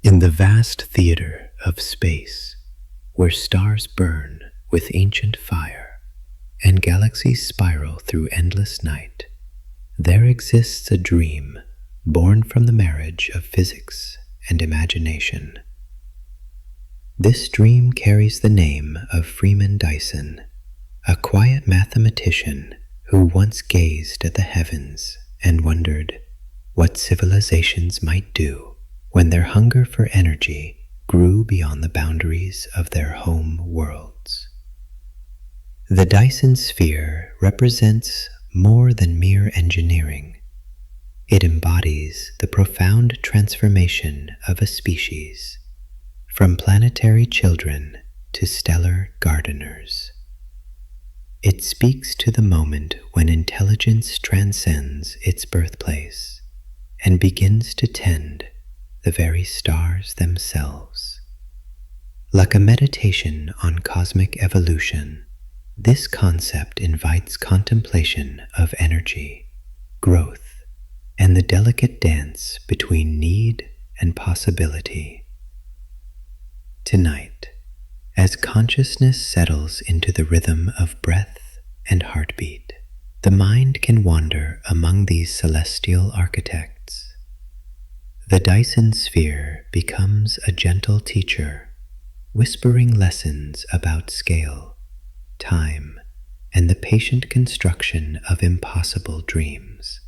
In the vast theater of space, where stars burn with ancient fire and galaxies spiral through endless night, there exists a dream born from the marriage of physics and imagination. This dream carries the name of Freeman Dyson, a quiet mathematician who once gazed at the heavens and wondered what civilizations might do when their hunger for energy grew beyond the boundaries of their home worlds. The Dyson Sphere represents more than mere engineering. It embodies the profound transformation of a species, from planetary children to stellar gardeners. It speaks to the moment when intelligence transcends its birthplace and begins to tend the very stars themselves. Like a meditation on cosmic evolution, this concept invites contemplation of energy, growth, and the delicate dance between need and possibility. Tonight, as consciousness settles into the rhythm of breath and heartbeat, the mind can wander among these celestial architects. The Dyson Sphere becomes a gentle teacher, whispering lessons about scale, time, and the patient construction of impossible dreams.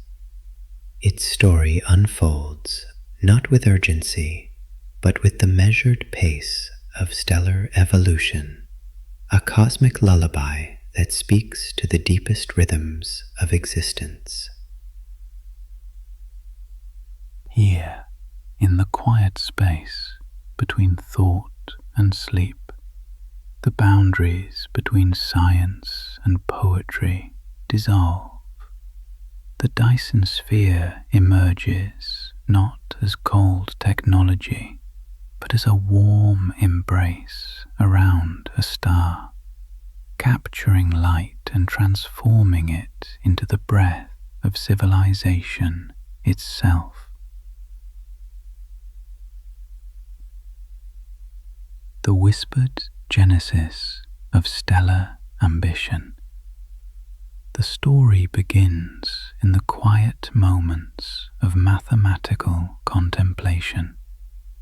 Its story unfolds not with urgency, but with the measured pace of stellar evolution, a cosmic lullaby that speaks to the deepest rhythms of existence. Here, in the quiet space between thought and sleep, the boundaries between science and poetry dissolve. The Dyson Sphere emerges not as cold technology, but as a warm embrace around a star, capturing light and transforming it into the breath of civilization itself. The whispered genesis of stellar ambition. The story begins in the quiet moments of mathematical contemplation,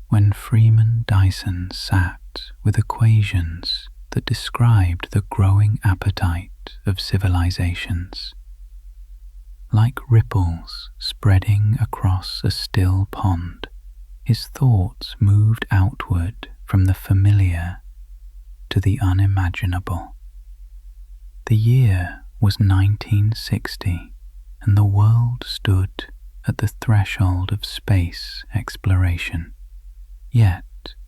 when Freeman Dyson sat with equations that described the growing appetite of civilizations. Like ripples spreading across a still pond, his thoughts moved outward from the familiar to the unimaginable. The year was 1960, and the world stood at the threshold of space exploration. Yet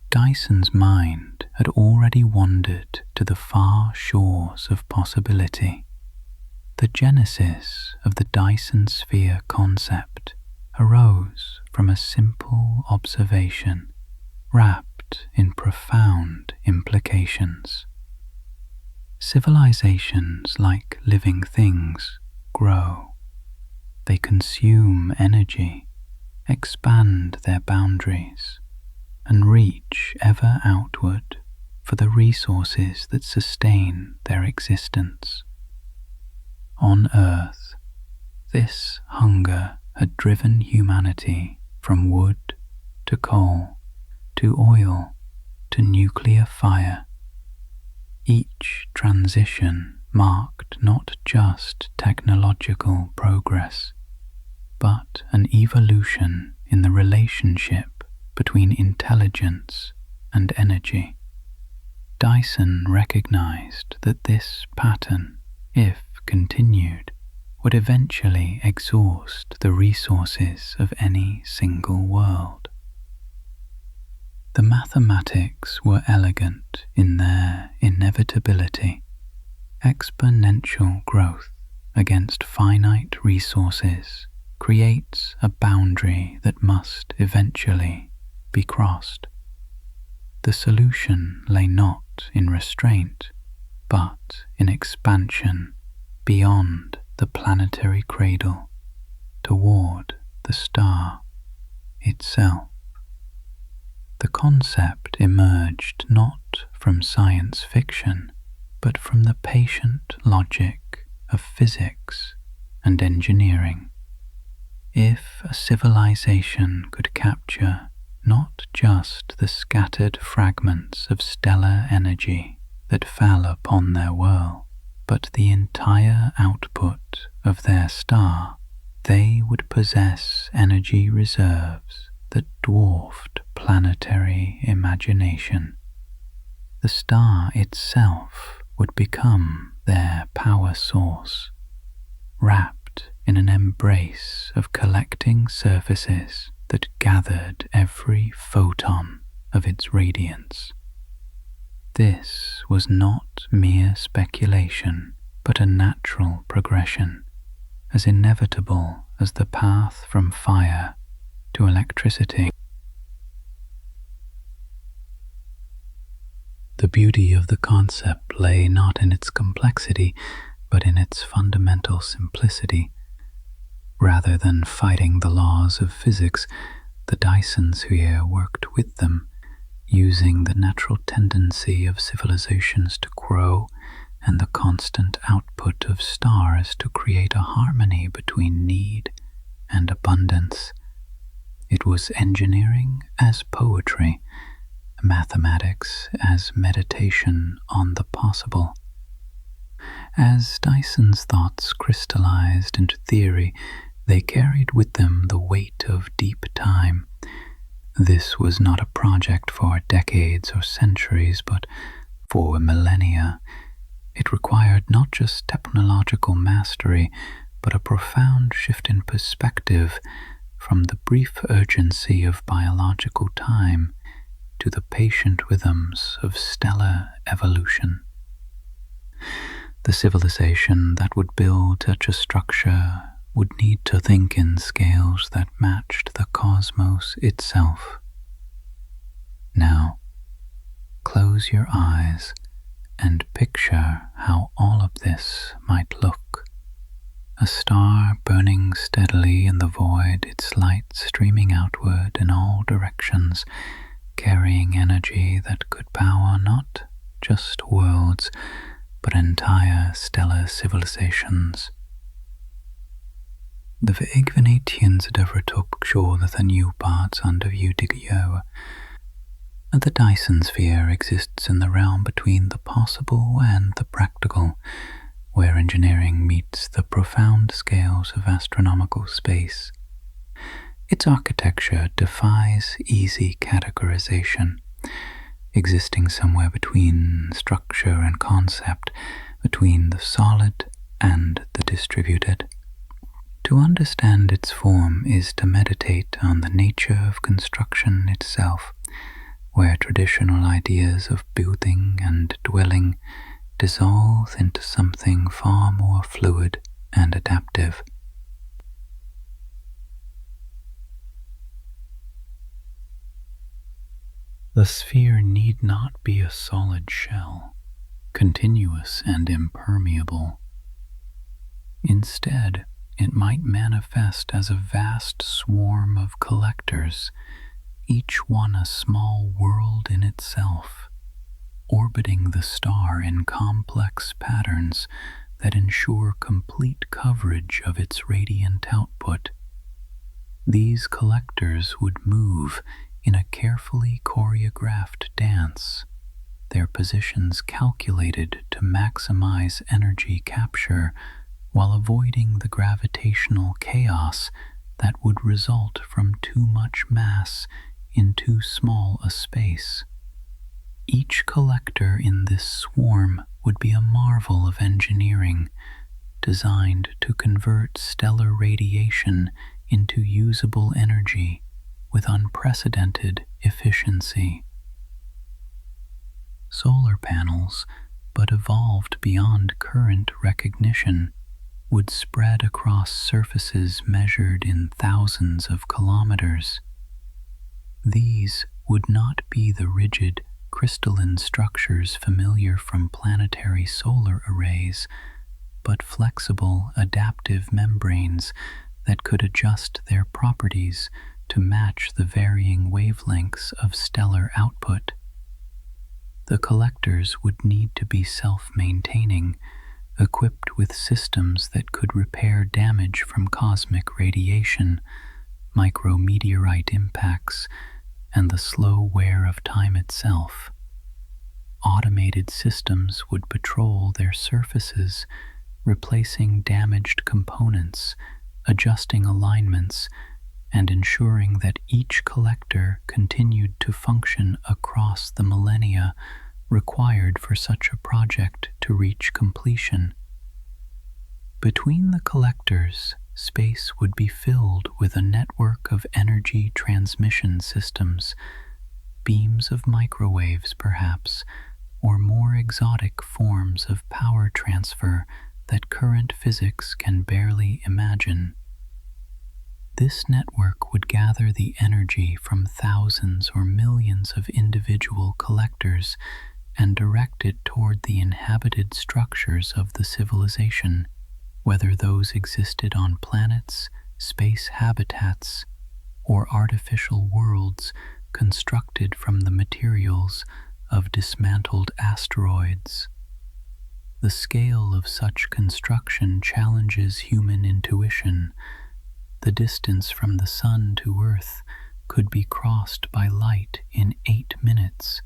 Dyson's mind had already wandered to the far shores of possibility. The genesis of the Dyson Sphere concept arose from a simple observation wrapped in profound implications. Civilizations, like living things, grow. They consume energy, expand their boundaries, and reach ever outward for the resources that sustain their existence. On Earth, this hunger had driven humanity from wood to coal, to oil, to nuclear fire. Each transition marked not just technological progress, but an evolution in the relationship between intelligence and energy. Dyson recognized that this pattern, if continued, would eventually exhaust the resources of any single world. The mathematics were elegant in their inevitability. Exponential growth against finite resources creates a boundary that must eventually be crossed. The solution lay not in restraint, but in expansion beyond the planetary cradle, toward the star itself. The concept emerged not from science fiction, but from the patient logic of physics and engineering. If a civilization could capture not just the scattered fragments of stellar energy that fell upon their world, but the entire output of their star, they would possess energy reserves that dwarfed planetary imagination. The star itself would become their power source, wrapped in an embrace of collecting surfaces that gathered every photon of its radiance. This was not mere speculation, but a natural progression, as inevitable as the path from fire to electricity. The beauty of the concept lay not in its complexity, but in its fundamental simplicity. Rather than fighting the laws of physics, the Dyson Sphere worked with them, using the natural tendency of civilizations to grow and the constant output of stars to create a harmony between need and abundance. It was engineering as poetry, mathematics as meditation on the possible. As Dyson's thoughts crystallized into theory, they carried with them the weight of deep time. This was not a project for decades or centuries, but for millennia. It required not just technological mastery, but a profound shift in perspective from the brief urgency of biological time to the patient rhythms of stellar evolution. The civilization that would build such a structure would need to think in scales that matched the cosmos itself. Now, close your eyes and picture how all of this might look. A star burning steadily in the void, its light streaming outward in all directions, carrying energy that could power not just worlds, but entire stellar civilizations. The Venetians overtook the new parts under Udigo. The Dyson Sphere exists in the realm between the possible and the practical, where engineering meets the profound scales of astronomical space. Its architecture defies easy categorization, existing somewhere between structure and concept, between the solid and the distributed. To understand its form is to meditate on the nature of construction itself, where traditional ideas of building and dwelling dissolve into something far more fluid and adaptive. The sphere need not be a solid shell, continuous and impermeable. Instead, it might manifest as a vast swarm of collectors, each one a small world in itself, orbiting the star in complex patterns that ensure complete coverage of its radiant output. These collectors would move in a carefully choreographed dance, their positions calculated to maximize energy capture while avoiding the gravitational chaos that would result from too much mass in too small a space. Each collector in this swarm would be a marvel of engineering, designed to convert stellar radiation into usable energy with unprecedented efficiency. Solar panels, but evolved beyond current recognition, would spread across surfaces measured in thousands of kilometers. These would not be the rigid, crystalline structures familiar from planetary solar arrays, but flexible, adaptive membranes that could adjust their properties to match the varying wavelengths of stellar output. The collectors would need to be self-maintaining, equipped with systems that could repair damage from cosmic radiation, micrometeorite impacts, and the slow wear of time itself. Automated systems would patrol their surfaces, replacing damaged components, adjusting alignments, and ensuring that each collector continued to function across the millennia required for such a project to reach completion. Between the collectors, space would be filled with a network of energy transmission systems, beams of microwaves perhaps, or more exotic forms of power transfer that current physics can barely imagine. This network would gather the energy from thousands or millions of individual collectors and direct it toward the inhabited structures of the civilization, whether those existed on planets, space habitats, or artificial worlds constructed from the materials of dismantled asteroids. The scale of such construction challenges human intuition. The distance from the sun to Earth could be crossed by light in 8 minutes.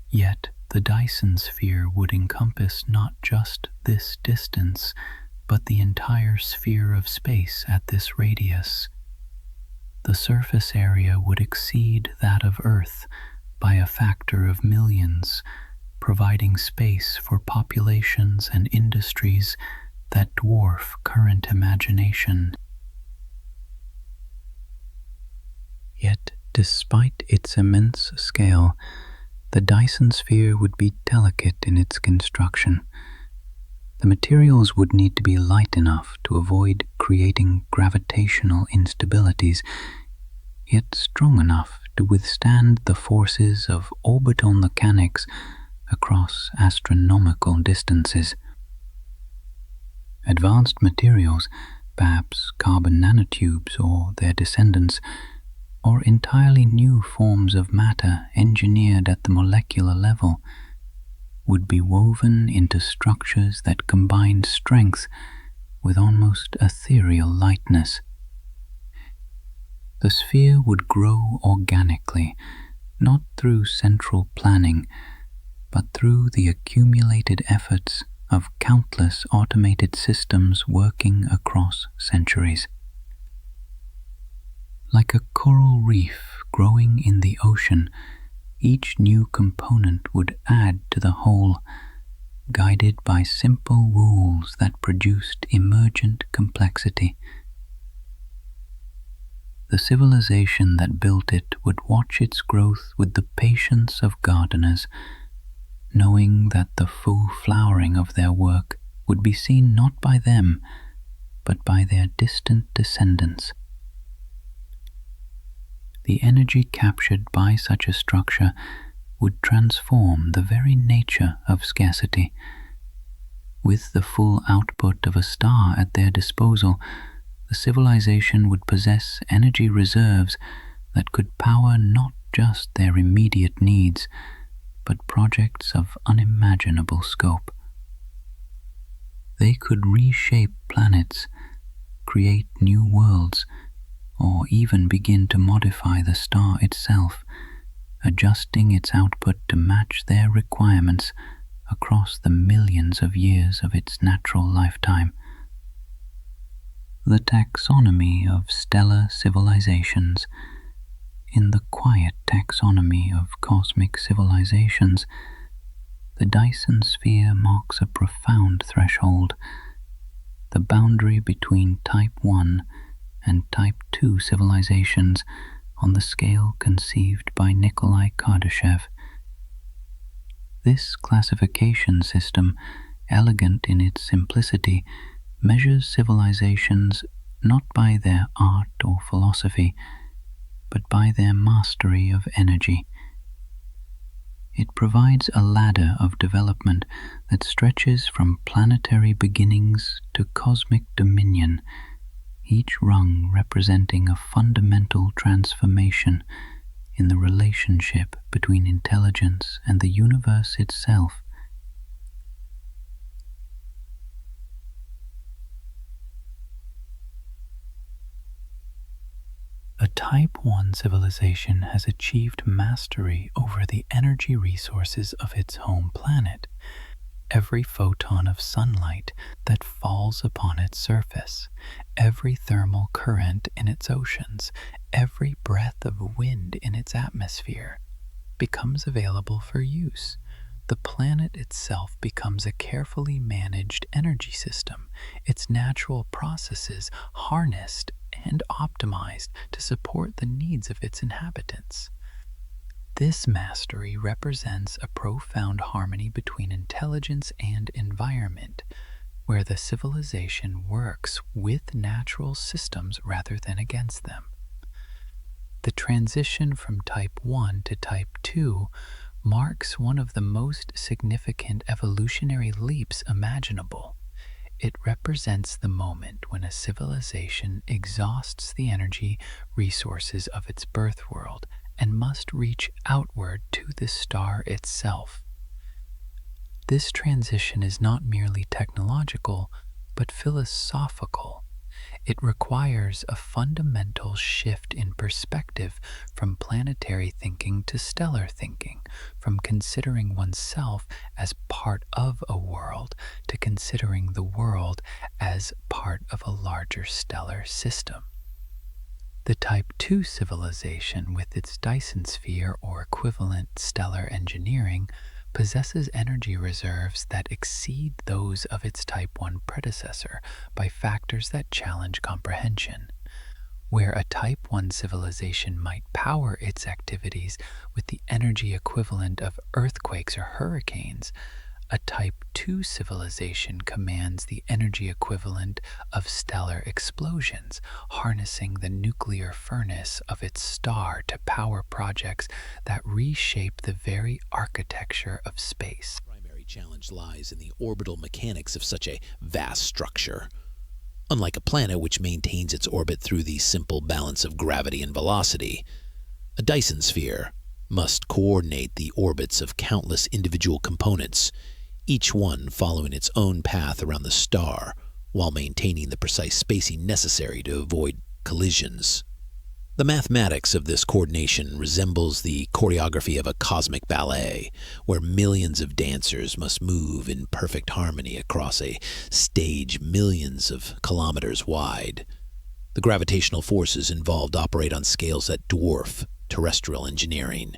Yet the Dyson Sphere would encompass not just this distance, but the entire sphere of space at this radius. The surface area would exceed that of Earth by a factor of millions, providing space for populations and industries that dwarf current imagination. Yet, despite its immense scale, the Dyson Sphere would be delicate in its construction. The materials would need to be light enough to avoid creating gravitational instabilities, yet strong enough to withstand the forces of orbital mechanics across astronomical distances. Advanced materials, perhaps carbon nanotubes or their descendants, or entirely new forms of matter engineered at the molecular level, would be woven into structures that combined strength with almost ethereal lightness. The sphere would grow organically, not through central planning, but through the accumulated efforts of countless automated systems working across centuries. Like a coral reef growing in the ocean, each new component would add to the whole, guided by simple rules that produced emergent complexity. The civilization that built it would watch its growth with the patience of gardeners, knowing that the full flowering of their work would be seen not by them, but by their distant descendants. The energy captured by such a structure would transform the very nature of scarcity. With the full output of a star at their disposal, the civilization would possess energy reserves that could power not just their immediate needs, but projects of unimaginable scope. They could reshape planets, create new worlds, or even begin to modify the star itself, adjusting its output to match their requirements across the millions of years of its natural lifetime. The taxonomy of stellar civilizations. In the quiet taxonomy of cosmic civilizations, the Dyson Sphere marks a profound threshold, the boundary between Type 1 and Type 2 civilizations on the scale conceived by Nikolai Kardashev. This classification system, elegant in its simplicity, measures civilizations not by their art or philosophy, but by their mastery of energy. It provides a ladder of development that stretches from planetary beginnings to cosmic dominion, each rung representing a fundamental transformation in the relationship between intelligence and the universe itself. A Type 1 civilization has achieved mastery over the energy resources of its home planet. Every photon of sunlight that falls upon its surface, every thermal current in its oceans, every breath of wind in its atmosphere becomes available for use. The planet itself becomes a carefully managed energy system, its natural processes harnessed and optimized to support the needs of its inhabitants. This mastery represents a profound harmony between intelligence and environment, where the civilization works with natural systems rather than against them. The transition from Type 1 to Type 2 marks one of the most significant evolutionary leaps imaginable. It represents the moment when a civilization exhausts the energy resources of its birth world and must reach outward to the star itself. This transition is not merely technological, but philosophical. It requires a fundamental shift in perspective from planetary thinking to stellar thinking, from considering oneself as part of a world to considering the world as part of a larger stellar system. The Type 2 civilization, with its Dyson Sphere or equivalent stellar engineering, possesses energy reserves that exceed those of its Type 1 predecessor by factors that challenge comprehension. Where a Type 1 civilization might power its activities with the energy equivalent of earthquakes or hurricanes, a Type 2 civilization commands the energy equivalent of stellar explosions, harnessing the nuclear furnace of its star to power projects that reshape the very architecture of space. The primary challenge lies in the orbital mechanics of such a vast structure. Unlike a planet which maintains its orbit through the simple balance of gravity and velocity, a Dyson sphere must coordinate the orbits of countless individual components, each one following its own path around the star while maintaining the precise spacing necessary to avoid collisions. The mathematics of this coordination resembles the choreography of a cosmic ballet, where millions of dancers must move in perfect harmony across a stage millions of kilometers wide. The gravitational forces involved operate on scales that dwarf terrestrial engineering.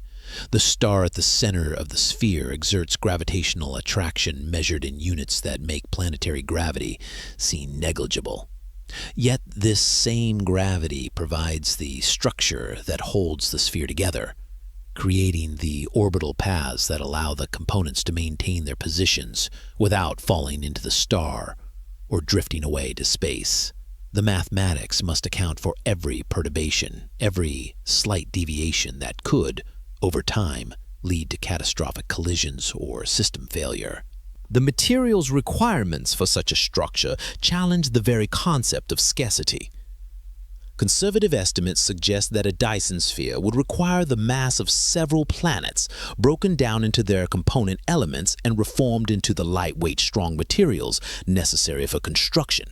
The star at the center of the sphere exerts gravitational attraction measured in units that make planetary gravity seem negligible. Yet this same gravity provides the structure that holds the sphere together, creating the orbital paths that allow the components to maintain their positions without falling into the star or drifting away to space. The mathematics must account for every perturbation, every slight deviation that could, over time, lead to catastrophic collisions or system failure. The materials requirements for such a structure challenge the very concept of scarcity. Conservative estimates suggest that a Dyson sphere would require the mass of several planets, broken down into their component elements and reformed into the lightweight, strong materials necessary for construction.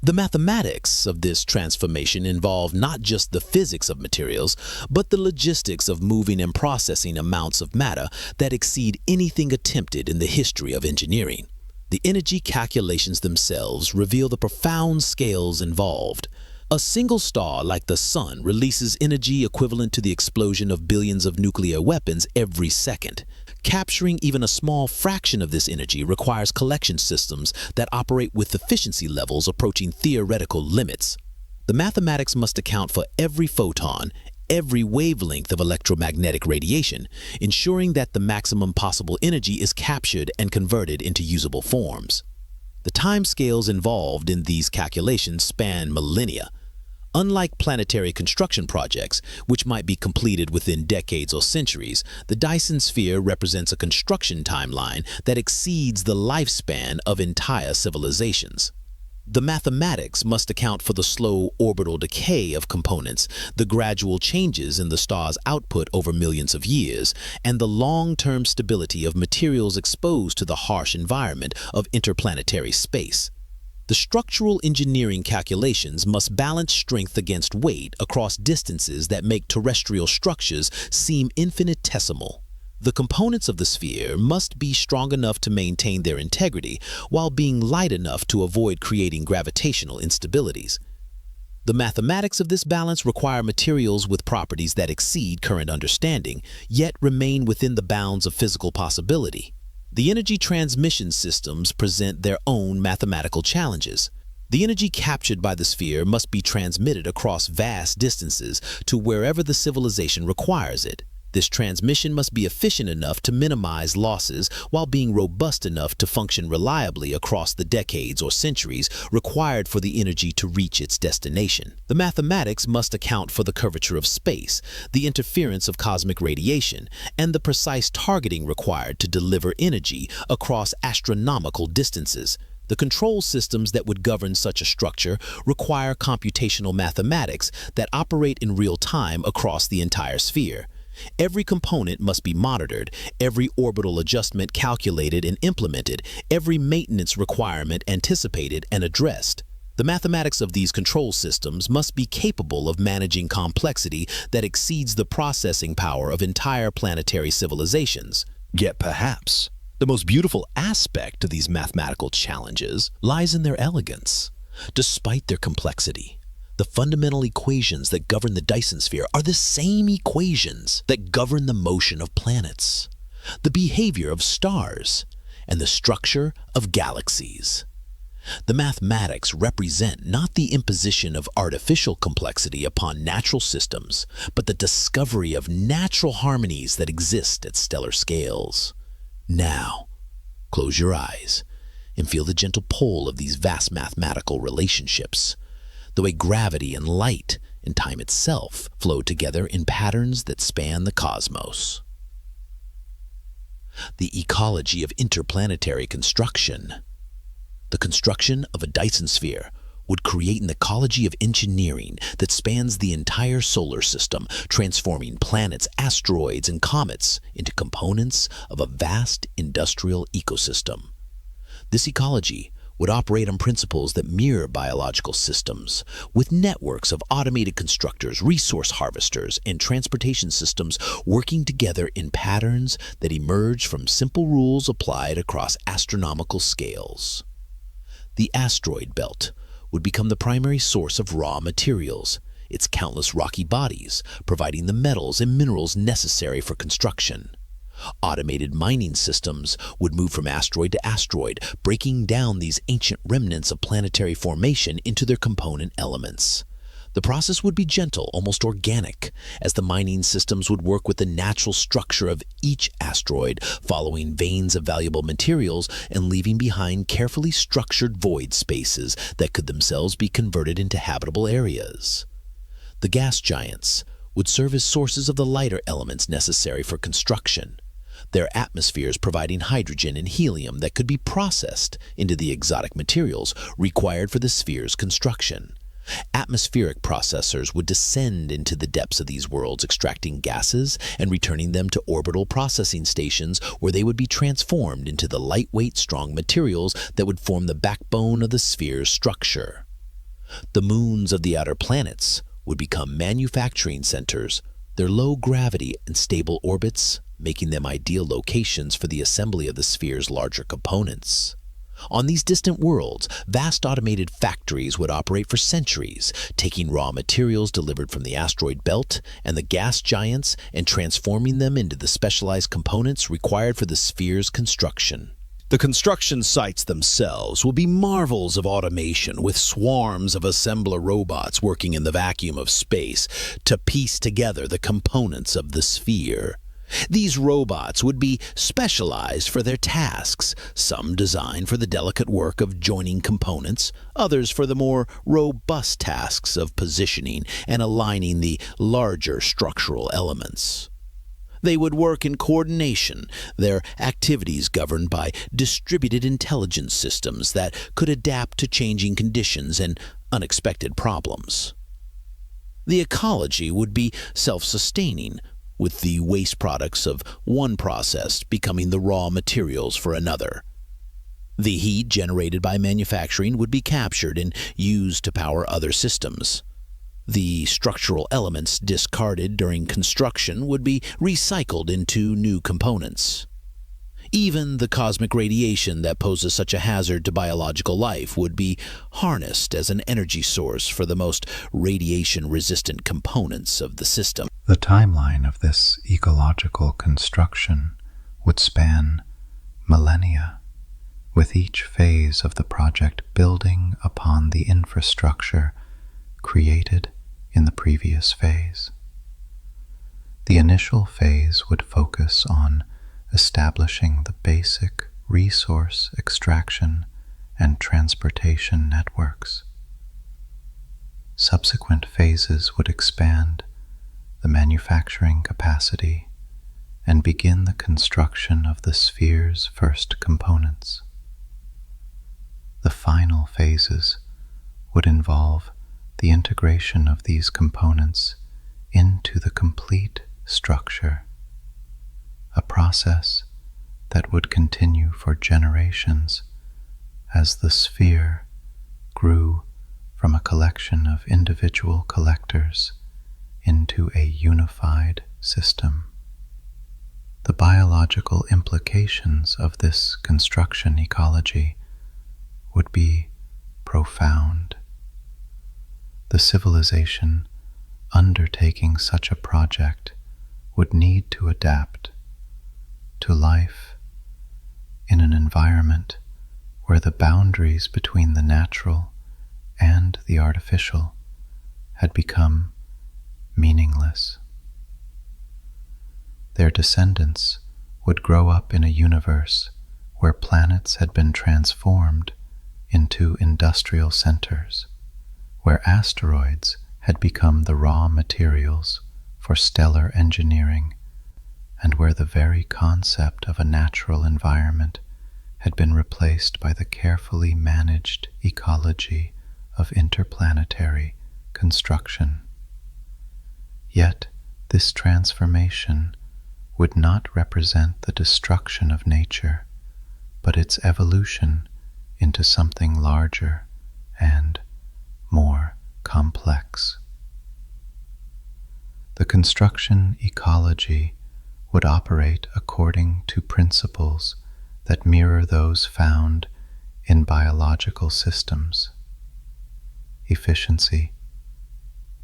The mathematics of this transformation involve not just the physics of materials, but the logistics of moving and processing amounts of matter that exceed anything attempted in the history of engineering. The energy calculations themselves reveal the profound scales involved. A single star like the Sun releases energy equivalent to the explosion of billions of nuclear weapons every second. Capturing even a small fraction of this energy requires collection systems that operate with efficiency levels approaching theoretical limits. The mathematics must account for every photon, every wavelength of electromagnetic radiation, ensuring that the maximum possible energy is captured and converted into usable forms. The timescales involved in these calculations span millennia. Unlike planetary construction projects, which might be completed within decades or centuries, the Dyson sphere represents a construction timeline that exceeds the lifespan of entire civilizations. The mathematics must account for the slow orbital decay of components, the gradual changes in the star's output over millions of years, and the long-term stability of materials exposed to the harsh environment of interplanetary space. The structural engineering calculations must balance strength against weight across distances that make terrestrial structures seem infinitesimal. The components of the sphere must be strong enough to maintain their integrity while being light enough to avoid creating gravitational instabilities. The mathematics of this balance require materials with properties that exceed current understanding, yet remain within the bounds of physical possibility. The energy transmission systems present their own mathematical challenges. The energy captured by the sphere must be transmitted across vast distances to wherever the civilization requires it. This transmission must be efficient enough to minimize losses while being robust enough to function reliably across the decades or centuries required for the energy to reach its destination. The mathematics must account for the curvature of space, the interference of cosmic radiation, and the precise targeting required to deliver energy across astronomical distances. The control systems that would govern such a structure require computational mathematics that operate in real time across the entire sphere. Every component must be monitored, every orbital adjustment calculated and implemented, every maintenance requirement anticipated and addressed. The mathematics of these control systems must be capable of managing complexity that exceeds the processing power of entire planetary civilizations. Yet perhaps the most beautiful aspect of these mathematical challenges lies in their elegance. Despite their complexity, the fundamental equations that govern the Dyson Sphere are the same equations that govern the motion of planets, the behavior of stars, and the structure of galaxies. The mathematics represent not the imposition of artificial complexity upon natural systems, but the discovery of natural harmonies that exist at stellar scales. Now, close your eyes and feel the gentle pull of these vast mathematical relationships, the way gravity and light and time itself flow together in patterns that span the cosmos. The ecology of interplanetary construction. The construction of a Dyson Sphere would create an ecology of engineering that spans the entire solar system, transforming planets, asteroids, and comets into components of a vast industrial ecosystem. This ecology would operate on principles that mirror biological systems, with networks of automated constructors, resource harvesters, and transportation systems working together in patterns that emerge from simple rules applied across astronomical scales. The asteroid belt would become the primary source of raw materials, its countless rocky bodies providing the metals and minerals necessary for construction. Automated mining systems would move from asteroid to asteroid, breaking down these ancient remnants of planetary formation into their component elements. The process would be gentle, almost organic, as the mining systems would work with the natural structure of each asteroid, following veins of valuable materials and leaving behind carefully structured void spaces that could themselves be converted into habitable areas. The gas giants would serve as sources of the lighter elements necessary for construction, their atmospheres providing hydrogen and helium that could be processed into the exotic materials required for the sphere's construction. Atmospheric processors would descend into the depths of these worlds, extracting gases and returning them to orbital processing stations where they would be transformed into the lightweight, strong materials that would form the backbone of the sphere's structure. The moons of the outer planets would become manufacturing centers, their low gravity and stable orbits making them ideal locations for the assembly of the sphere's larger components. On these distant worlds, vast automated factories would operate for centuries, taking raw materials delivered from the asteroid belt and the gas giants and transforming them into the specialized components required for the sphere's construction. The construction sites themselves will be marvels of automation, with swarms of assembler robots working in the vacuum of space to piece together the components of the sphere. These robots would be specialized for their tasks, some designed for the delicate work of joining components, others for the more robust tasks of positioning and aligning the larger structural elements. They would work in coordination, their activities governed by distributed intelligence systems that could adapt to changing conditions and unexpected problems. The ecology would be self-sustaining, with the waste products of one process becoming the raw materials for another. The heat generated by manufacturing would be captured and used to power other systems. The structural elements discarded during construction would be recycled into new components. Even the cosmic radiation that poses such a hazard to biological life would be harnessed as an energy source for the most radiation-resistant components of the system. The timeline of this ecological construction would span millennia, with each phase of the project building upon the infrastructure created in the previous phase. The initial phase would focus on establishing the basic resource extraction and transportation networks. Subsequent phases would expand the manufacturing capacity and begin the construction of the sphere's first components. The final phases would involve the integration of these components into the complete structure, a process that would continue for generations as the sphere grew from a collection of individual collectors into a unified system. The biological implications of this construction ecology would be profound. The civilization undertaking such a project would need to adapt to life in an environment where the boundaries between the natural and the artificial had become meaningless. Their descendants would grow up in a universe where planets had been transformed into industrial centers, where asteroids had become the raw materials for stellar engineering, and where the very concept of a natural environment had been replaced by the carefully managed ecology of interplanetary construction. Yet this transformation would not represent the destruction of nature, but its evolution into something larger and more complex. The construction ecology would operate according to principles that mirror those found in biological systems: efficiency,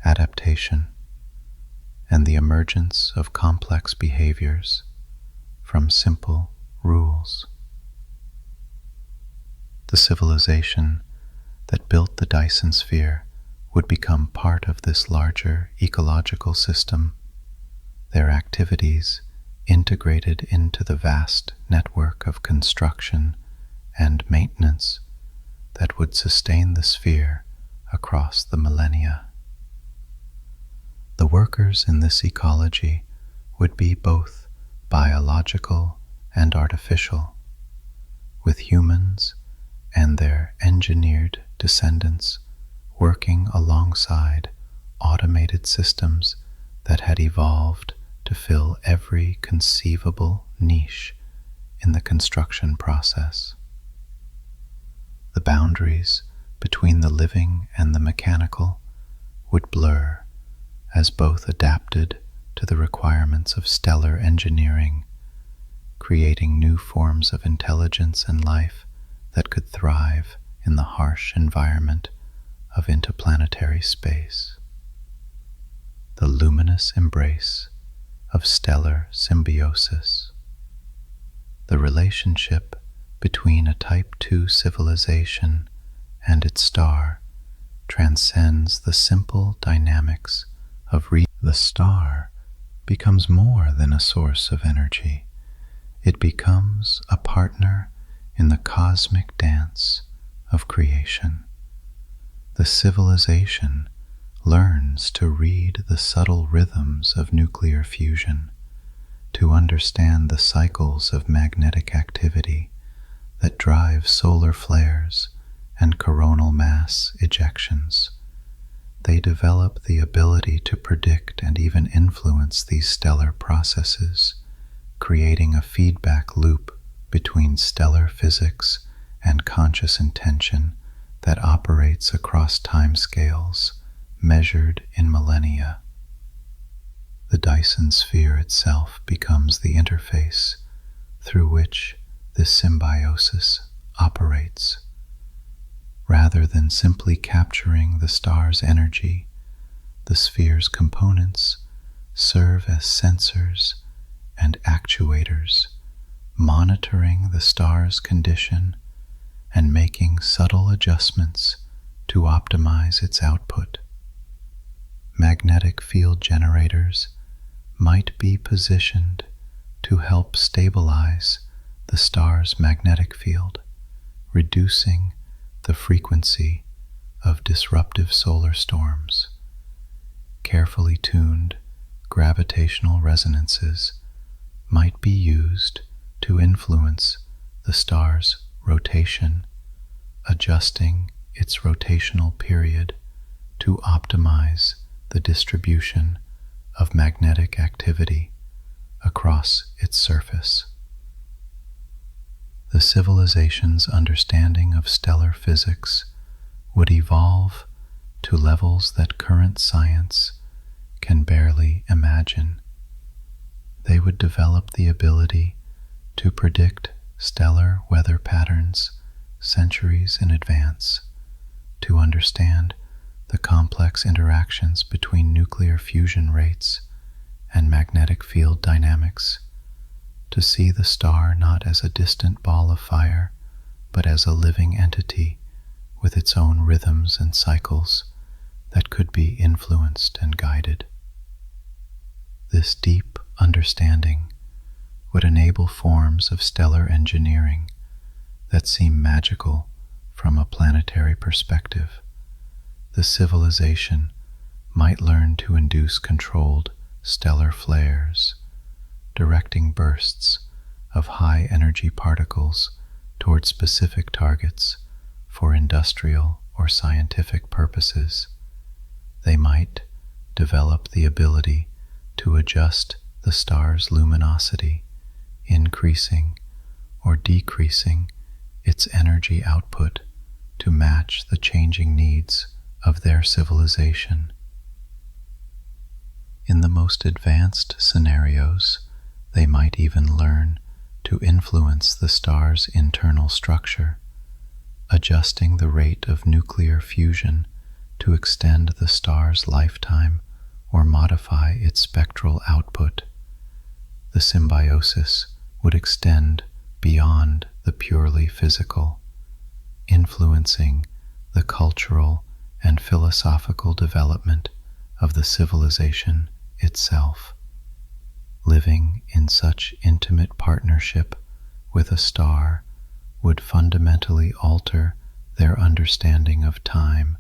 adaptation, and the emergence of complex behaviors from simple rules. The civilization that built the Dyson Sphere would become part of this larger ecological system, their activities integrated into the vast network of construction and maintenance that would sustain the sphere across the millennia. The workers in this ecology would be both biological and artificial, with humans and their engineered descendants working alongside automated systems that had evolved to fill every conceivable niche in the construction process. The boundaries between the living and the mechanical would blur as both adapted to the requirements of stellar engineering, creating new forms of intelligence and life that could thrive in the harsh environment of interplanetary space. The luminous embrace of stellar symbiosis. The relationship between a Type II civilization and its star transcends the simple dynamics of the star becomes more than a source of energy. It becomes a partner in the cosmic dance of creation. The civilization learns to read the subtle rhythms of nuclear fusion, to understand the cycles of magnetic activity that drive solar flares and coronal mass ejections. They develop the ability to predict and even influence these stellar processes, creating a feedback loop between stellar physics and conscious intention that operates across timescales measured in millennia. The Dyson Sphere itself becomes the interface through which this symbiosis operates. Rather than simply capturing the star's energy, the sphere's components serve as sensors and actuators, monitoring the star's condition and making subtle adjustments to optimize its output. Magnetic field generators might be positioned to help stabilize the star's magnetic field, reducing the frequency of disruptive solar storms. Carefully tuned gravitational resonances might be used to influence the star's rotation, adjusting its rotational period to optimize the distribution of magnetic activity across its surface. The civilization's understanding of stellar physics would evolve to levels that current science can barely imagine. They would develop the ability to predict stellar weather patterns centuries in advance, to understand the complex interactions between nuclear fusion rates and magnetic field dynamics, to see the star not as a distant ball of fire, but as a living entity with its own rhythms and cycles that could be influenced and guided. This deep understanding would enable forms of stellar engineering that seem magical from a planetary perspective. The civilization might learn to induce controlled stellar flares, directing bursts of high-energy particles toward specific targets for industrial or scientific purposes. They might develop the ability to adjust the star's luminosity, increasing or decreasing its energy output to match the changing needs of their civilization. In the most advanced scenarios, they might even learn to influence the star's internal structure, adjusting the rate of nuclear fusion to extend the star's lifetime or modify its spectral output. The symbiosis would extend beyond the purely physical, influencing the cultural and philosophical development of the civilization itself. Living in such intimate partnership with a star would fundamentally alter their understanding of time.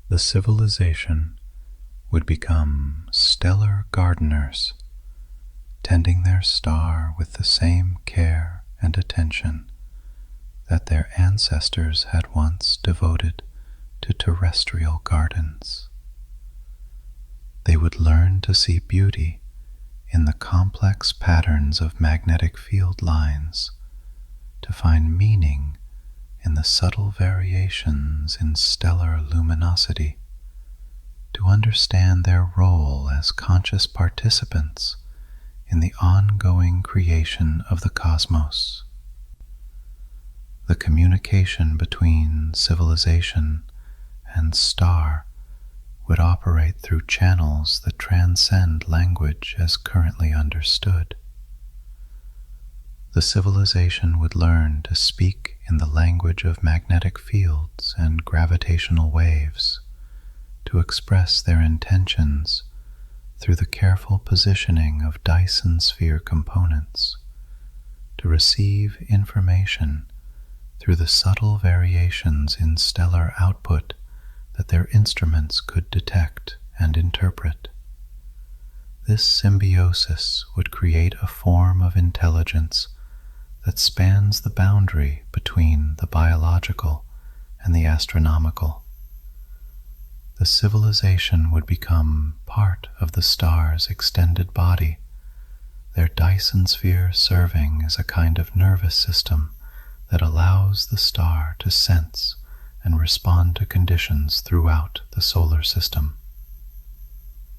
The civilization would become stellar gardeners, tending their star with the same care and attention that their ancestors had once devoted to terrestrial gardens. They would learn to see beauty in the complex patterns of magnetic field lines, to find meaning in the subtle variations in stellar luminosity, to understand their role as conscious participants in the ongoing creation of the cosmos. The communication between civilization and star would operate through channels that transcend language as currently understood. The civilization would learn to speak in the language of magnetic fields and gravitational waves, to express their intentions through the careful positioning of Dyson Sphere components, to receive information through the subtle variations in stellar output that their instruments could detect and interpret. This symbiosis would create a form of intelligence that spans the boundary between the biological and the astronomical. The civilization would become part of the star's extended body, their Dyson sphere serving as a kind of nervous system that allows the star to sense and respond to conditions throughout the solar system.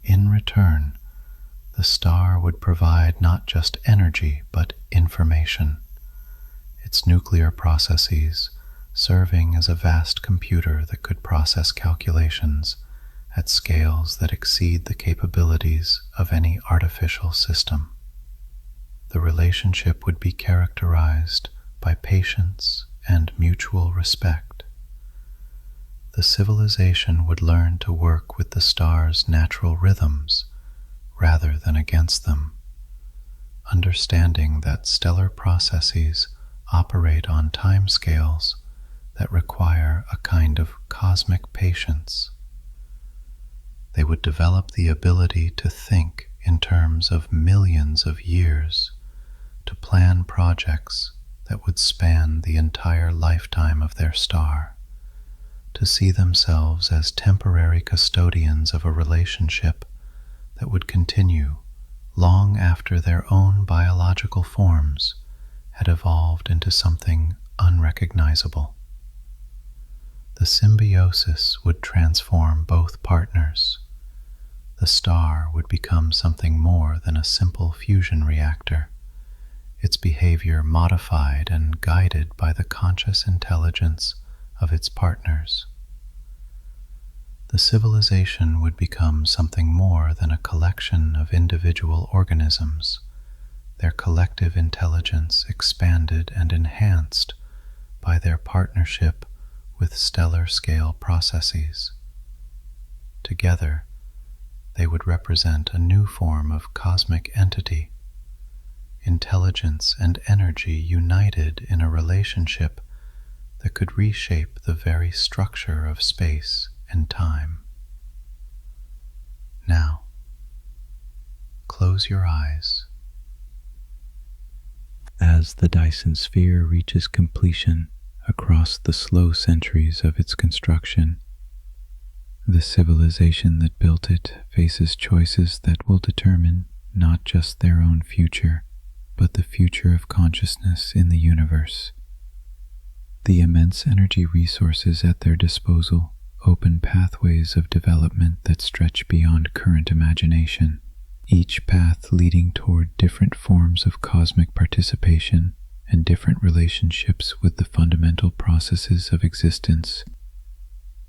In return, the star would provide not just energy but information, its nuclear processes serving as a vast computer that could process calculations at scales that exceed the capabilities of any artificial system. The relationship would be characterized by patience and mutual respect. The civilization would learn to work with the star's natural rhythms rather than against them, understanding that stellar processes operate on timescales that require a kind of cosmic patience. They would develop the ability to think in terms of millions of years, to plan projects that would span the entire lifetime of their star, to see themselves as temporary custodians of a relationship that would continue long after their own biological forms had evolved into something unrecognizable. The symbiosis would transform both partners. The star would become something more than a simple fusion reactor, its behavior modified and guided by the conscious intelligence of its partners. The civilization would become something more than a collection of individual organisms, their collective intelligence expanded and enhanced by their partnership with stellar scale processes. Together, they would represent a new form of cosmic entity, intelligence and energy united in a relationship that could reshape the very structure of space and time. Now, close your eyes. As the Dyson Sphere reaches completion across the slow centuries of its construction, the civilization that built it faces choices that will determine not just their own future, but the future of consciousness in the universe. The immense energy resources at their disposal open pathways of development that stretch beyond current imagination, each path leading toward different forms of cosmic participation and different relationships with the fundamental processes of existence.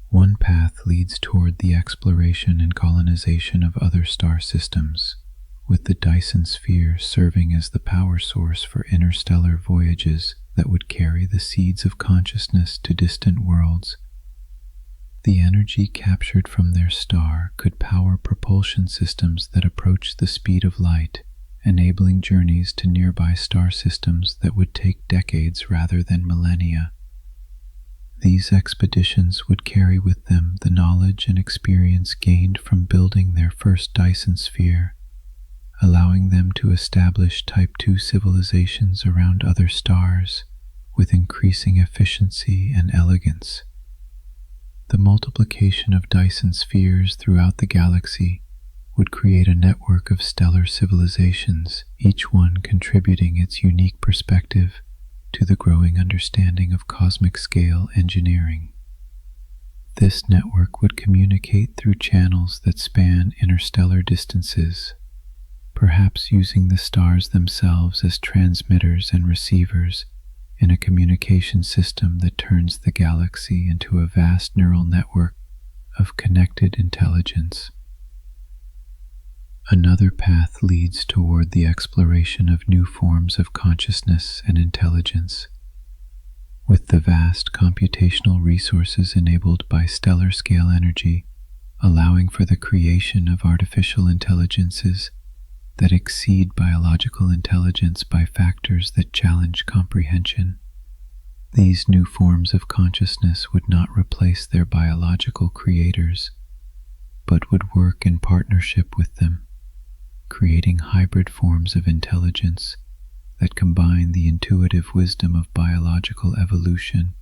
One path leads toward the exploration and colonization of other star systems, with the Dyson Sphere serving as the power source for interstellar voyages that would carry the seeds of consciousness to distant worlds. The energy captured from their star could power propulsion systems that approach the speed of light, enabling journeys to nearby star systems that would take decades rather than millennia. These expeditions would carry with them the knowledge and experience gained from building their first Dyson Sphere, allowing them to establish Type II civilizations around other stars with increasing efficiency and elegance. The multiplication of Dyson spheres throughout the galaxy would create a network of stellar civilizations, each one contributing its unique perspective to the growing understanding of cosmic scale engineering. This network would communicate through channels that span interstellar distances, perhaps using the stars themselves as transmitters and receivers in a communication system that turns the galaxy into a vast neural network of connected intelligence. Another path leads toward the exploration of new forms of consciousness and intelligence. With the vast computational resources enabled by stellar scale energy, allowing for the creation of artificial intelligences that exceed biological intelligence by factors that challenge comprehension. These new forms of consciousness would not replace their biological creators, but would work in partnership with them, creating hybrid forms of intelligence that combine the intuitive wisdom of biological evolution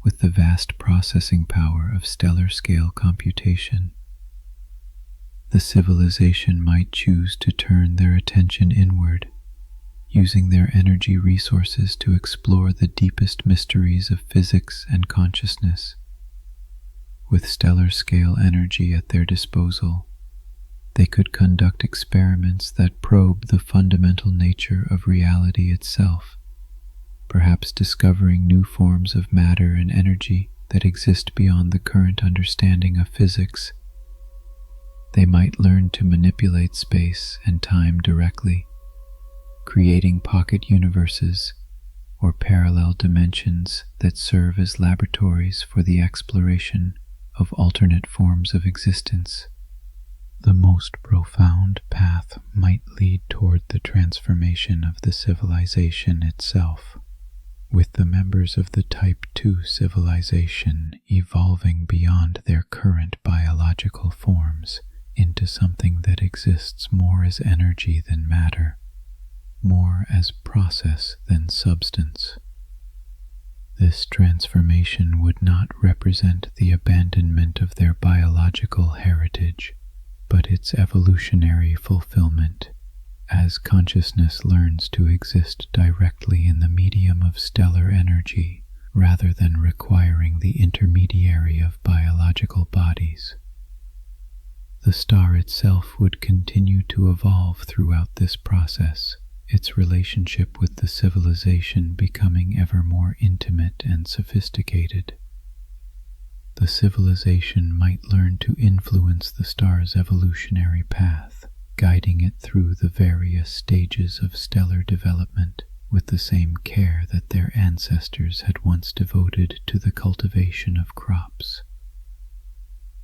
with the vast processing power of stellar-scale computation. The civilization might choose to turn their attention inward, using their energy resources to explore the deepest mysteries of physics and consciousness. With stellar-scale energy at their disposal, they could conduct experiments that probe the fundamental nature of reality itself, perhaps discovering new forms of matter and energy that exist beyond the current understanding of physics. They might learn to manipulate space and time directly, creating pocket universes or parallel dimensions that serve as laboratories for the exploration of alternate forms of existence. The most profound path might lead toward the transformation of the civilization itself, with the members of the Type 2 civilization evolving beyond their current biological forms into something that exists more as energy than matter, more as process than substance. This transformation would not represent the abandonment of their biological heritage, but its evolutionary fulfillment, as consciousness learns to exist directly in the medium of stellar energy rather than requiring the intermediary of biological bodies. The star itself would continue to evolve throughout this process, its relationship with the civilization becoming ever more intimate and sophisticated. The civilization might learn to influence the star's evolutionary path, guiding it through the various stages of stellar development with the same care that their ancestors had once devoted to the cultivation of crops.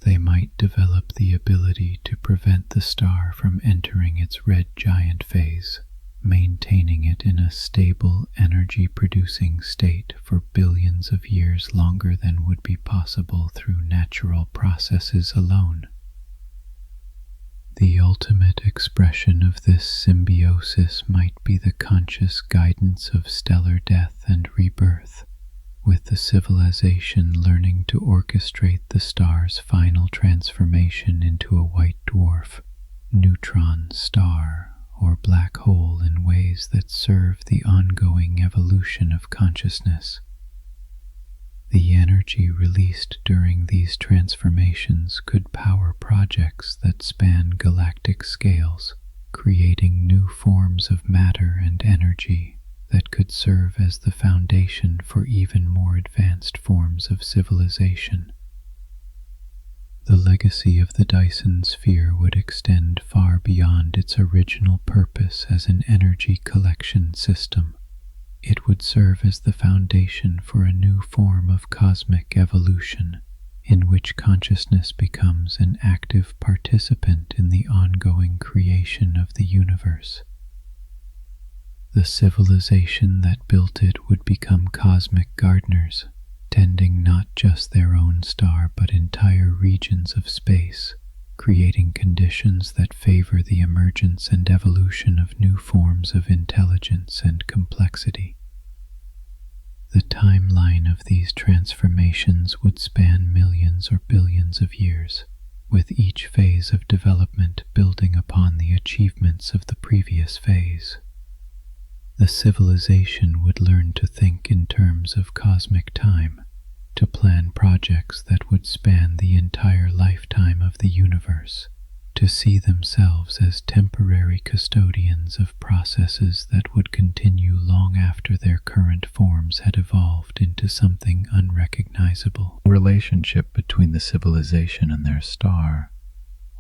They might develop the ability to prevent the star from entering its red giant phase, maintaining it in a stable energy-producing state for billions of years longer than would be possible through natural processes alone. The ultimate expression of this symbiosis might be the conscious guidance of stellar death and rebirth, with the civilization learning to orchestrate the star's final transformation into a white dwarf, neutron star, or black hole in ways that serve the ongoing evolution of consciousness. The energy released during these transformations could power projects that span galactic scales, creating new forms of matter and energy that could serve as the foundation for even more advanced forms of civilization. The legacy of the Dyson Sphere would extend far beyond its original purpose as an energy collection system. It would serve as the foundation for a new form of cosmic evolution, in which consciousness becomes an active participant in the ongoing creation of the universe. The civilization that built it would become cosmic gardeners, tending not just their own star but entire regions of space, creating conditions that favor the emergence and evolution of new forms of intelligence and complexity. The timeline of these transformations would span millions or billions of years, with each phase of development building upon the achievements of the previous phase. The civilization would learn to think in terms of cosmic time, to plan projects that would span the entire lifetime of the universe, to see themselves as temporary custodians of processes that would continue long after their current forms had evolved into something unrecognizable. The relationship between the civilization and their star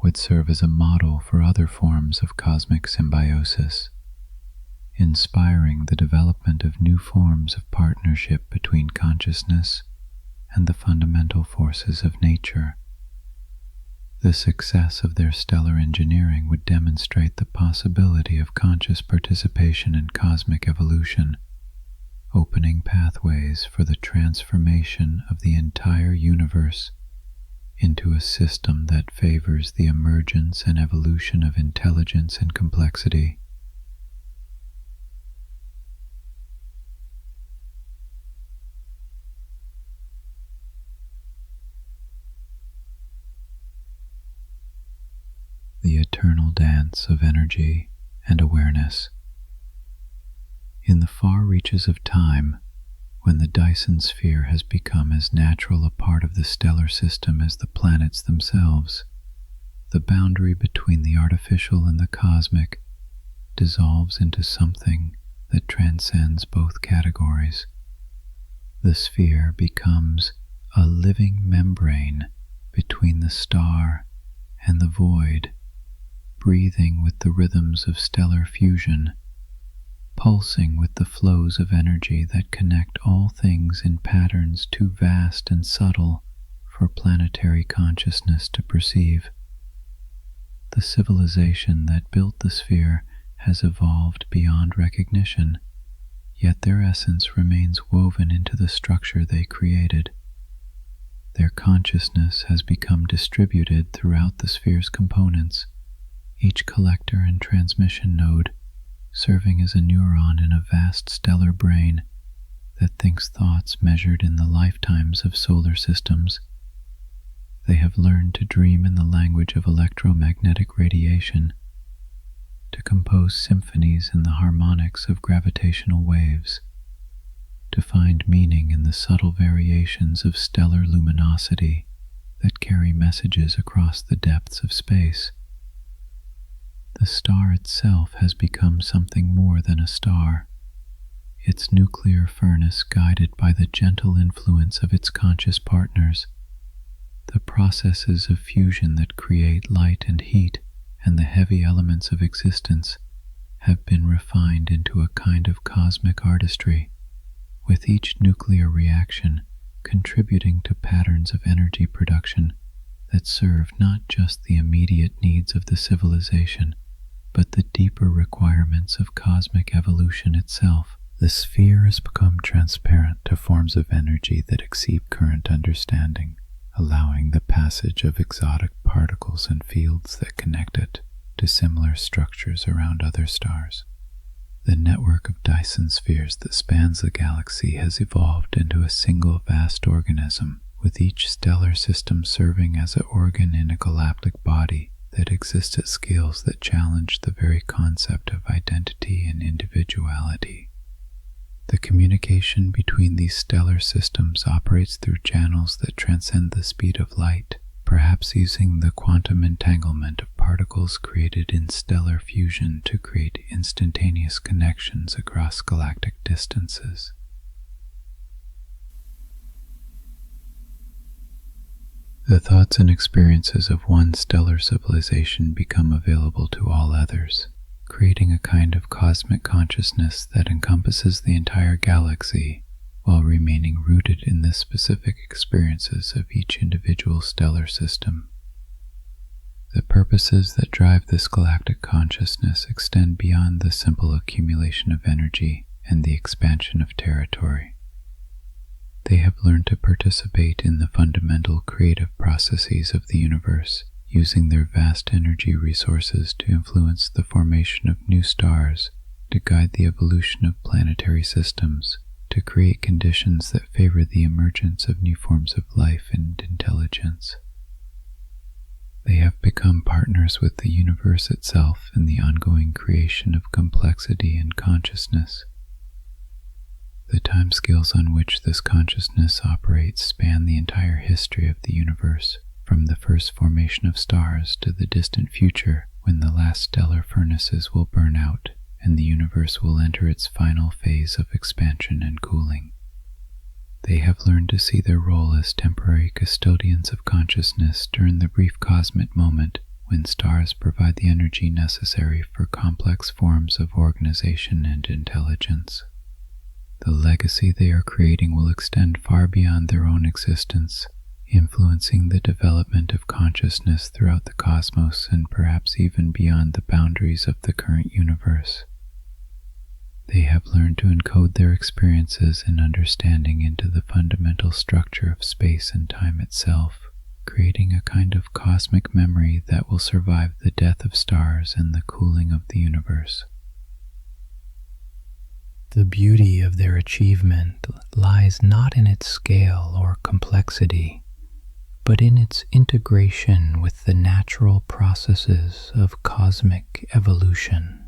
would serve as a model for other forms of cosmic symbiosis, inspiring the development of new forms of partnership between consciousness and the fundamental forces of nature. The success of their stellar engineering would demonstrate the possibility of conscious participation in cosmic evolution, opening pathways for the transformation of the entire universe into a system that favors the emergence and evolution of intelligence and complexity. The eternal dance of energy and awareness. In the far reaches of time, when the Dyson Sphere has become as natural a part of the stellar system as the planets themselves, the boundary between the artificial and the cosmic dissolves into something that transcends both categories. The sphere becomes a living membrane between the star and the void, breathing with the rhythms of stellar fusion, pulsing with the flows of energy that connect all things in patterns too vast and subtle for planetary consciousness to perceive. The civilization that built the sphere has evolved beyond recognition, yet their essence remains woven into the structure they created. Their consciousness has become distributed throughout the sphere's components, each collector and transmission node serving as a neuron in a vast stellar brain that thinks thoughts measured in the lifetimes of solar systems. They have learned to dream in the language of electromagnetic radiation, to compose symphonies in the harmonics of gravitational waves, to find meaning in the subtle variations of stellar luminosity that carry messages across the depths of space. The star itself has become something more than a star, its nuclear furnace guided by the gentle influence of its conscious partners. The processes of fusion that create light and heat and the heavy elements of existence have been refined into a kind of cosmic artistry, with each nuclear reaction contributing to patterns of energy production that serve not just the immediate needs of the civilization, but the deeper requirements of cosmic evolution itself. The sphere has become transparent to forms of energy that exceed current understanding, allowing the passage of exotic particles and fields that connect it to similar structures around other stars. The network of Dyson spheres that spans the galaxy has evolved into a single vast organism, with each stellar system serving as an organ in a galactic body that exists at scales that challenge the very concept of identity and individuality. The communication between these stellar systems operates through channels that transcend the speed of light, perhaps using the quantum entanglement of particles created in stellar fusion to create instantaneous connections across galactic distances. The thoughts and experiences of one stellar civilization become available to all others, creating a kind of cosmic consciousness that encompasses the entire galaxy while remaining rooted in the specific experiences of each individual stellar system. The purposes that drive this galactic consciousness extend beyond the simple accumulation of energy and the expansion of territory. They have learned to participate in the fundamental creative processes of the universe, using their vast energy resources to influence the formation of new stars, to guide the evolution of planetary systems, to create conditions that favor the emergence of new forms of life and intelligence. They have become partners with the universe itself in the ongoing creation of complexity and consciousness. The timescales on which this consciousness operates span the entire history of the universe, from the first formation of stars to the distant future when the last stellar furnaces will burn out and the universe will enter its final phase of expansion and cooling. They have learned to see their role as temporary custodians of consciousness during the brief cosmic moment when stars provide the energy necessary for complex forms of organization and intelligence. The legacy they are creating will extend far beyond their own existence, influencing the development of consciousness throughout the cosmos and perhaps even beyond the boundaries of the current universe. They have learned to encode their experiences and understanding into the fundamental structure of space and time itself, creating a kind of cosmic memory that will survive the death of stars and the cooling of the universe. The beauty of their achievement lies not in its scale or complexity, but in its integration with the natural processes of cosmic evolution.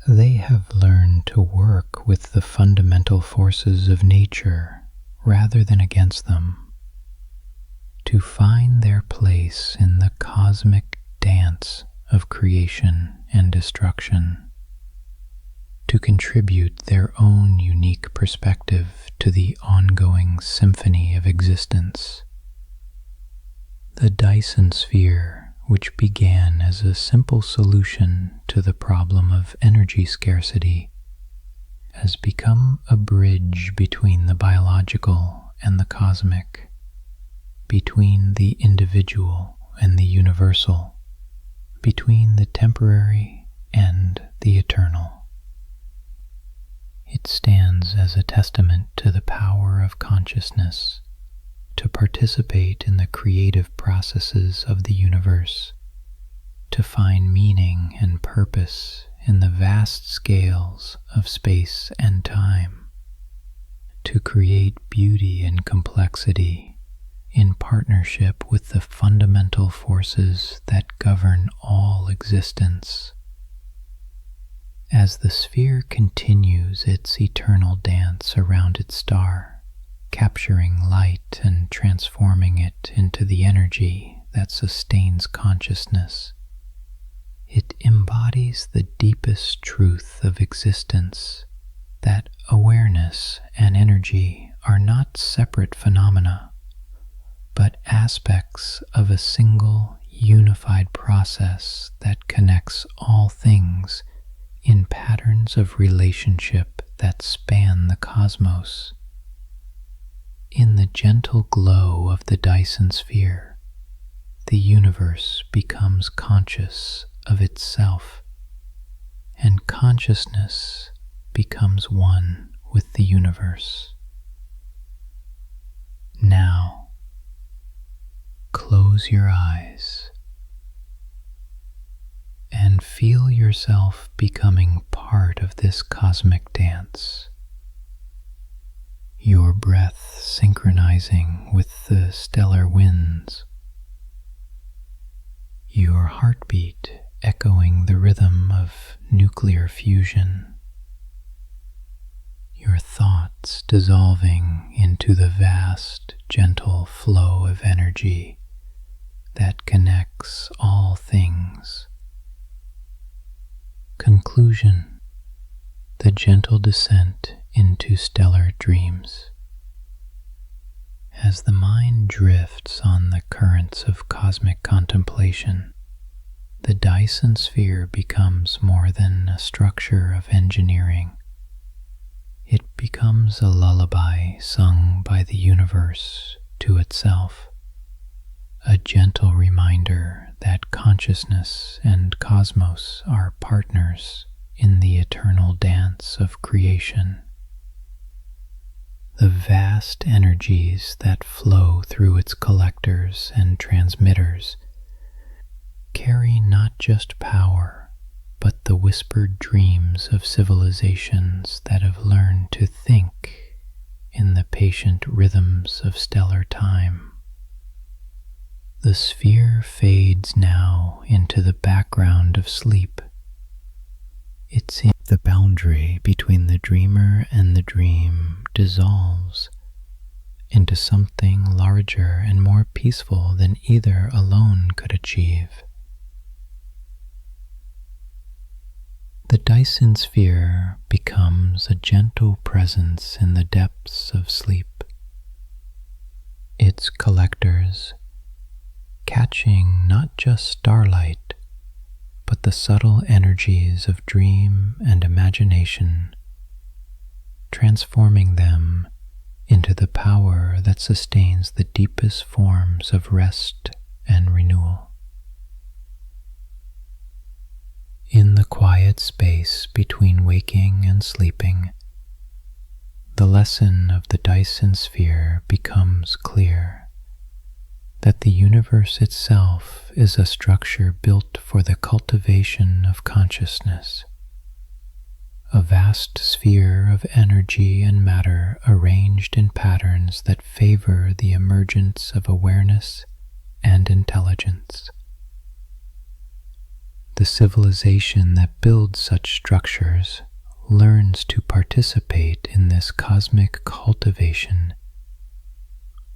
They have learned to work with the fundamental forces of nature rather than against them, to find their place in the cosmic dance of creation and destruction, to contribute their own unique perspective to the ongoing symphony of existence. The Dyson Sphere, which began as a simple solution to the problem of energy scarcity, has become a bridge between the biological and the cosmic, between the individual and the universal, between the temporary and the eternal. It stands as a testament to the power of consciousness to participate in the creative processes of the universe, to find meaning and purpose in the vast scales of space and time, to create beauty and complexity in partnership with the fundamental forces that govern all existence. As the sphere continues its eternal dance around its star, capturing light and transforming it into the energy that sustains consciousness, it embodies the deepest truth of existence, that awareness and energy are not separate phenomena, but aspects of a single unified process that connects all things in patterns of relationship that span the cosmos. In the gentle glow of the Dyson Sphere, the universe becomes conscious of itself, and consciousness becomes one with the universe. Now, close your eyes and feel yourself becoming part of this cosmic dance. Your breath synchronizing with the stellar winds, your heartbeat echoing the rhythm of nuclear fusion, your thoughts dissolving into the vast, gentle flow of energy that connects all things. Conclusion: the gentle descent into stellar dreams. As the mind drifts on the currents of cosmic contemplation, the Dyson Sphere becomes more than a structure of engineering. It becomes a lullaby sung by the universe to itself, a gentle reminder that consciousness and cosmos are partners in the eternal dance of creation. The vast energies that flow through its collectors and transmitters carry not just power, but the whispered dreams of civilizations that have learned to think in the patient rhythms of stellar time. The sphere fades now into the background of sleep. It's in the boundary between the dreamer and the dream dissolves into something larger and more peaceful than either alone could achieve. The Dyson Sphere becomes a gentle presence in the depths of sleep. Its collectors, catching not just starlight, but the subtle energies of dream and imagination, transforming them into the power that sustains the deepest forms of rest and renewal. In the quiet space between waking and sleeping, the lesson of the Dyson Sphere becomes clear. that the universe itself is a structure built for the cultivation of consciousness, a vast sphere of energy and matter arranged in patterns that favor the emergence of awareness and intelligence. The civilization that builds such structures learns to participate in this cosmic cultivation,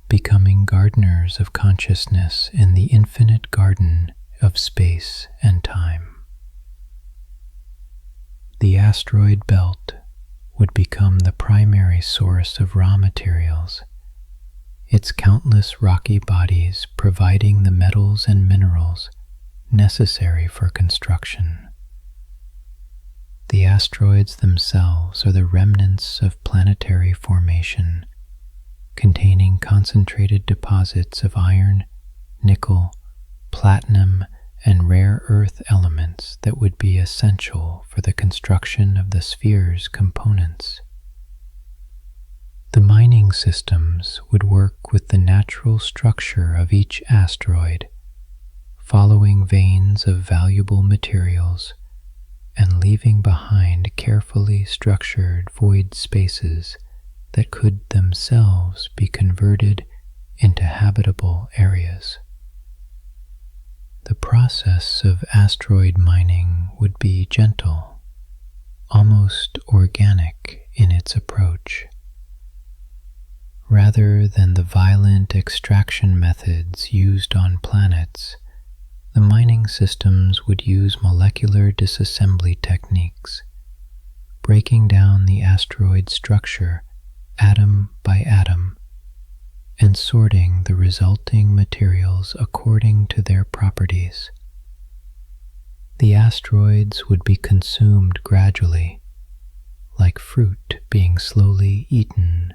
becoming gardeners of consciousness in the infinite garden of space and time. The asteroid belt would become the primary source of raw materials, its countless rocky bodies providing the metals and minerals necessary for construction. The asteroids themselves are the remnants of planetary formation, containing concentrated deposits of iron, nickel, platinum, and rare earth elements that would be essential for the construction of the sphere's components. The mining systems would work with the natural structure of each asteroid, following veins of valuable materials and leaving behind carefully structured void spaces that could themselves be converted into habitable areas. The process of asteroid mining would be gentle, almost organic in its approach. Rather than the violent extraction methods used on planets, the mining systems would use molecular disassembly techniques, breaking down the asteroid structure atom by atom and sorting the resulting materials according to their properties. The asteroids would be consumed gradually, like fruit being slowly eaten,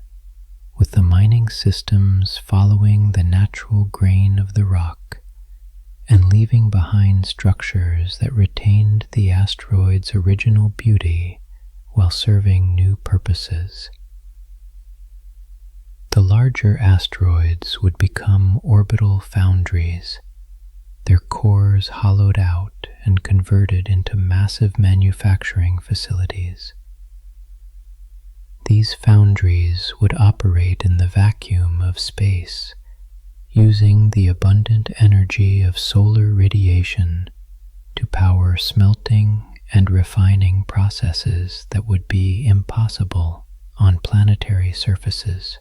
with the mining systems following the natural grain of the rock and leaving behind structures that retained the asteroid's original beauty while serving new purposes. The larger asteroids would become orbital foundries, their cores hollowed out and converted into massive manufacturing facilities. These foundries would operate in the vacuum of space, using the abundant energy of solar radiation to power smelting and refining processes that would be impossible on planetary surfaces.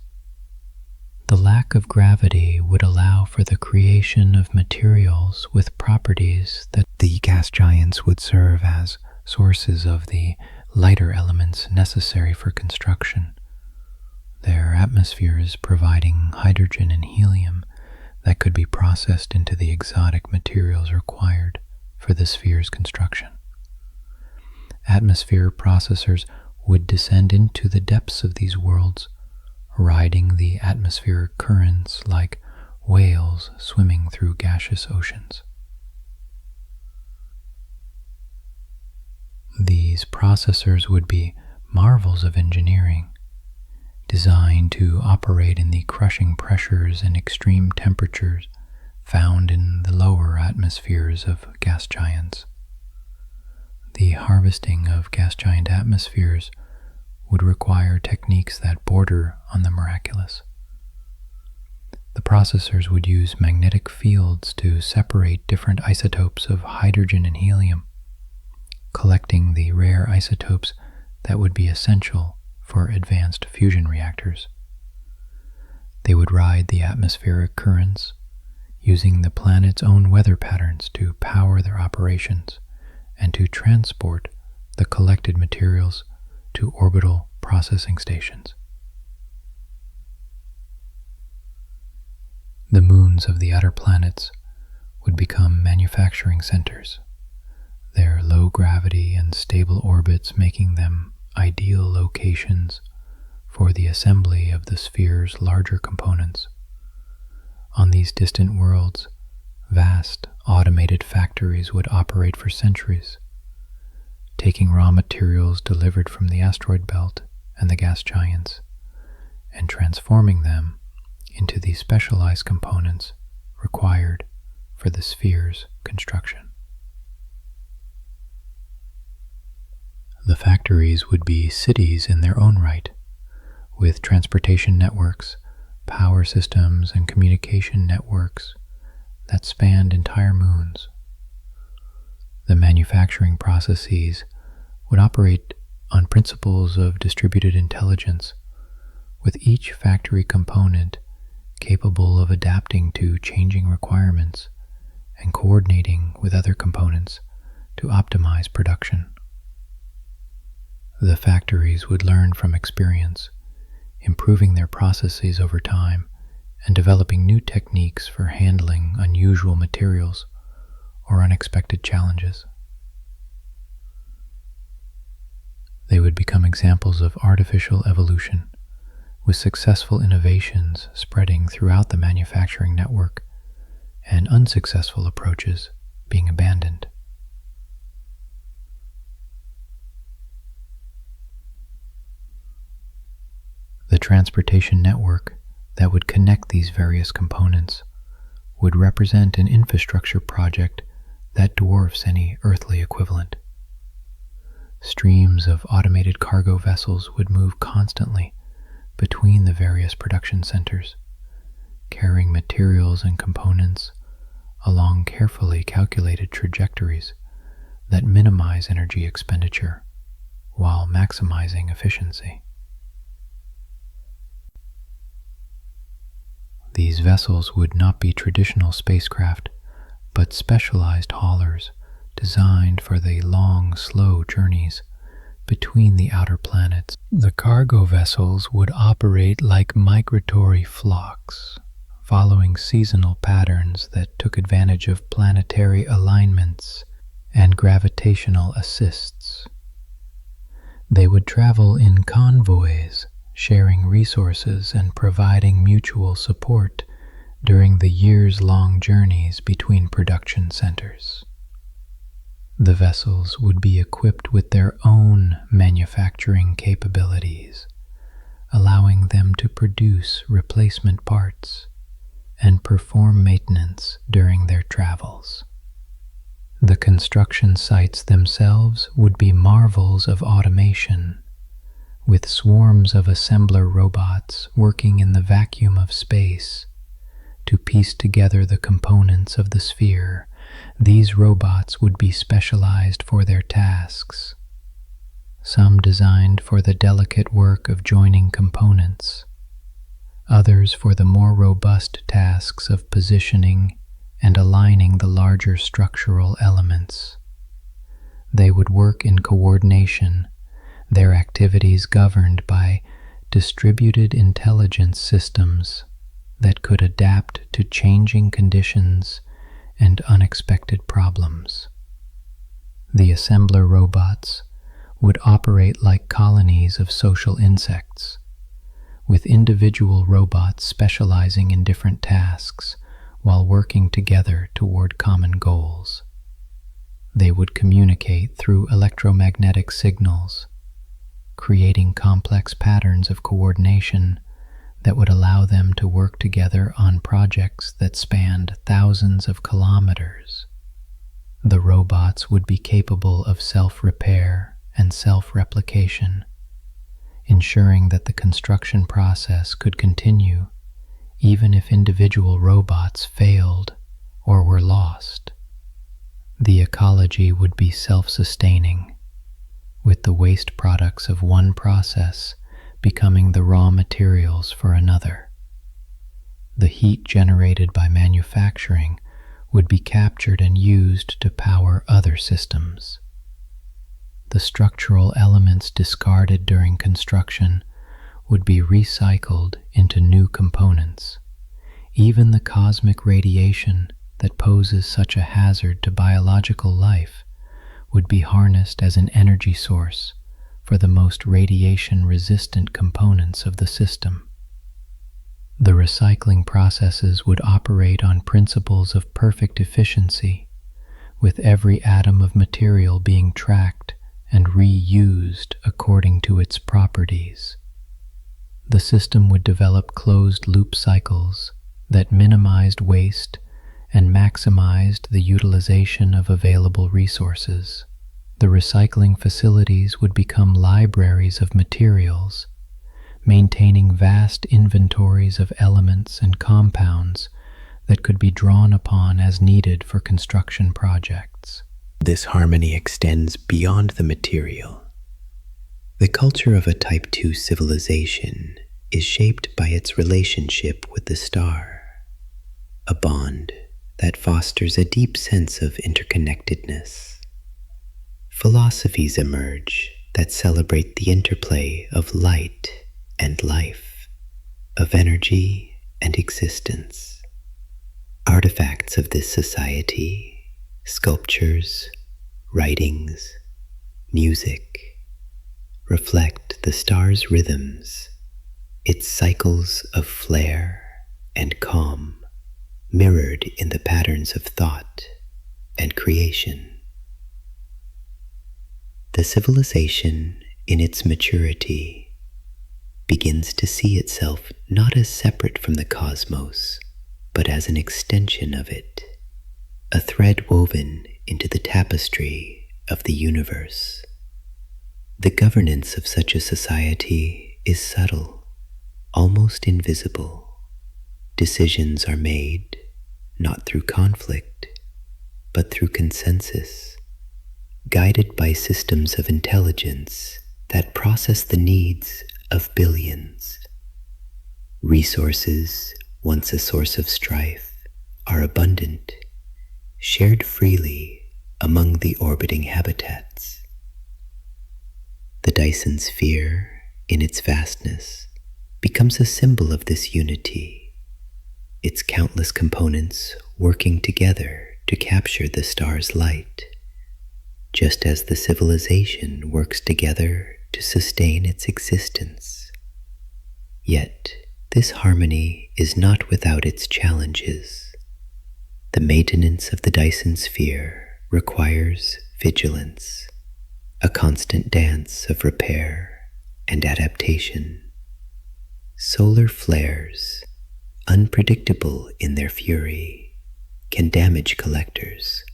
The lack of gravity would allow for the creation of materials with properties that the gas giants would serve as sources of the lighter elements necessary for construction, their atmospheres providing hydrogen and helium that could be processed into the exotic materials required for the sphere's construction. Atmosphere processors would descend into the depths of these worlds, riding the atmospheric currents like whales swimming through gaseous oceans. These processors would be marvels of engineering, designed to operate in the crushing pressures and extreme temperatures found in the lower atmospheres of gas giants. The harvesting of gas giant atmospheres would require techniques that border on the miraculous. The processors would use magnetic fields to separate different isotopes of hydrogen and helium, collecting the rare isotopes that would be essential for advanced fusion reactors. They would ride the atmospheric currents, using the planet's own weather patterns to power their operations and to transport the collected materials to orbital processing stations. The moons of the outer planets would become manufacturing centers, their low gravity and stable orbits making them ideal locations for the assembly of the sphere's larger components. On these distant worlds, vast automated factories would operate for centuries, taking raw materials delivered from the asteroid belt and the gas giants and transforming them into the specialized components required for the sphere's construction. The factories would be cities in their own right, with transportation networks, power systems, and communication networks that spanned entire moons. The manufacturing processes would operate on principles of distributed intelligence, with each factory component capable of adapting to changing requirements and coordinating with other components to optimize production. The factories would learn from experience, improving their processes over time and developing new techniques for handling unusual materials or unexpected challenges. They would become examples of artificial evolution, with successful innovations spreading throughout the manufacturing network and unsuccessful approaches being abandoned. The transportation network that would connect these various components would represent an infrastructure project that dwarfs any earthly equivalent. Streams of automated cargo vessels would move constantly between the various production centers, carrying materials and components along carefully calculated trajectories that minimize energy expenditure while maximizing efficiency. These vessels would not be traditional spacecraft, but specialized haulers designed for the long, slow journeys between the outer planets. The cargo vessels would operate like migratory flocks, following seasonal patterns that took advantage of planetary alignments and gravitational assists. They would travel in convoys, sharing resources and providing mutual support during the years-long journeys between production centers. The vessels would be equipped with their own manufacturing capabilities, allowing them to produce replacement parts and perform maintenance during their travels. The construction sites themselves would be marvels of automation, with swarms of assembler robots working in the vacuum of space to piece together the components of the sphere. These robots would be specialized for their tasks, some designed for the delicate work of joining components, others for the more robust tasks of positioning and aligning the larger structural elements. They would work in coordination, their activities governed by distributed intelligence systems that could adapt to changing conditions and unexpected problems. The assembler robots would operate like colonies of social insects, with individual robots specializing in different tasks while working together toward common goals. They would communicate through electromagnetic signals, creating complex patterns of coordination that would allow them to work together on projects that spanned thousands of kilometers. The robots would be capable of self-repair and self-replication, ensuring that the construction process could continue even if individual robots failed or were lost. The ecology would be self-sustaining, with the waste products of one process becoming the raw materials for another. The heat generated by manufacturing would be captured and used to power other systems. The structural elements discarded during construction would be recycled into new components. Even the cosmic radiation that poses such a hazard to biological life would be harnessed as an energy source for the most radiation-resistant components of the system. The recycling processes would operate on principles of perfect efficiency, with every atom of material being tracked and reused according to its properties. The system would develop closed-loop cycles that minimized waste and maximized the utilization of available resources. The recycling facilities would become libraries of materials, maintaining vast inventories of elements and compounds that could be drawn upon as needed for construction projects. This harmony extends beyond the material. The culture of a Type 2 civilization is shaped by its relationship with the star, a bond that fosters a deep sense of interconnectedness. Philosophies emerge that celebrate the interplay of light and life, of energy and existence. Artifacts of this society, sculptures, writings, music, reflect the star's rhythms, its cycles of flare and calm, mirrored in the patterns of thought and creation. The civilization, in its maturity, begins to see itself not as separate from the cosmos, but as an extension of it, a thread woven into the tapestry of the universe. The governance of such a society is subtle, almost invisible. Decisions are made not through conflict, but through consensus, guided by systems of intelligence that process the needs of billions. Resources, once a source of strife, are abundant, shared freely among the orbiting habitats. The Dyson Sphere, in its vastness, becomes a symbol of this unity, its countless components working together to capture the star's light, just as the civilization works together to sustain its existence. Yet, this harmony is not without its challenges. The maintenance of the Dyson Sphere requires vigilance, a constant dance of repair and adaptation. Solar flares, unpredictable in their fury, can damage collectors,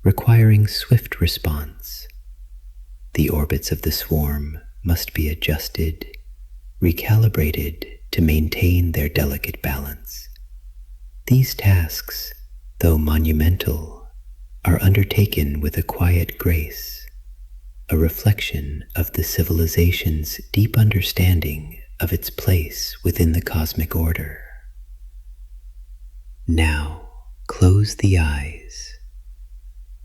requiring swift response. The orbits of the swarm must be adjusted, recalibrated to maintain their delicate balance. These tasks, though monumental, are undertaken with a quiet grace, a reflection of the civilization's deep understanding of its place within the cosmic order. Now, close the eyes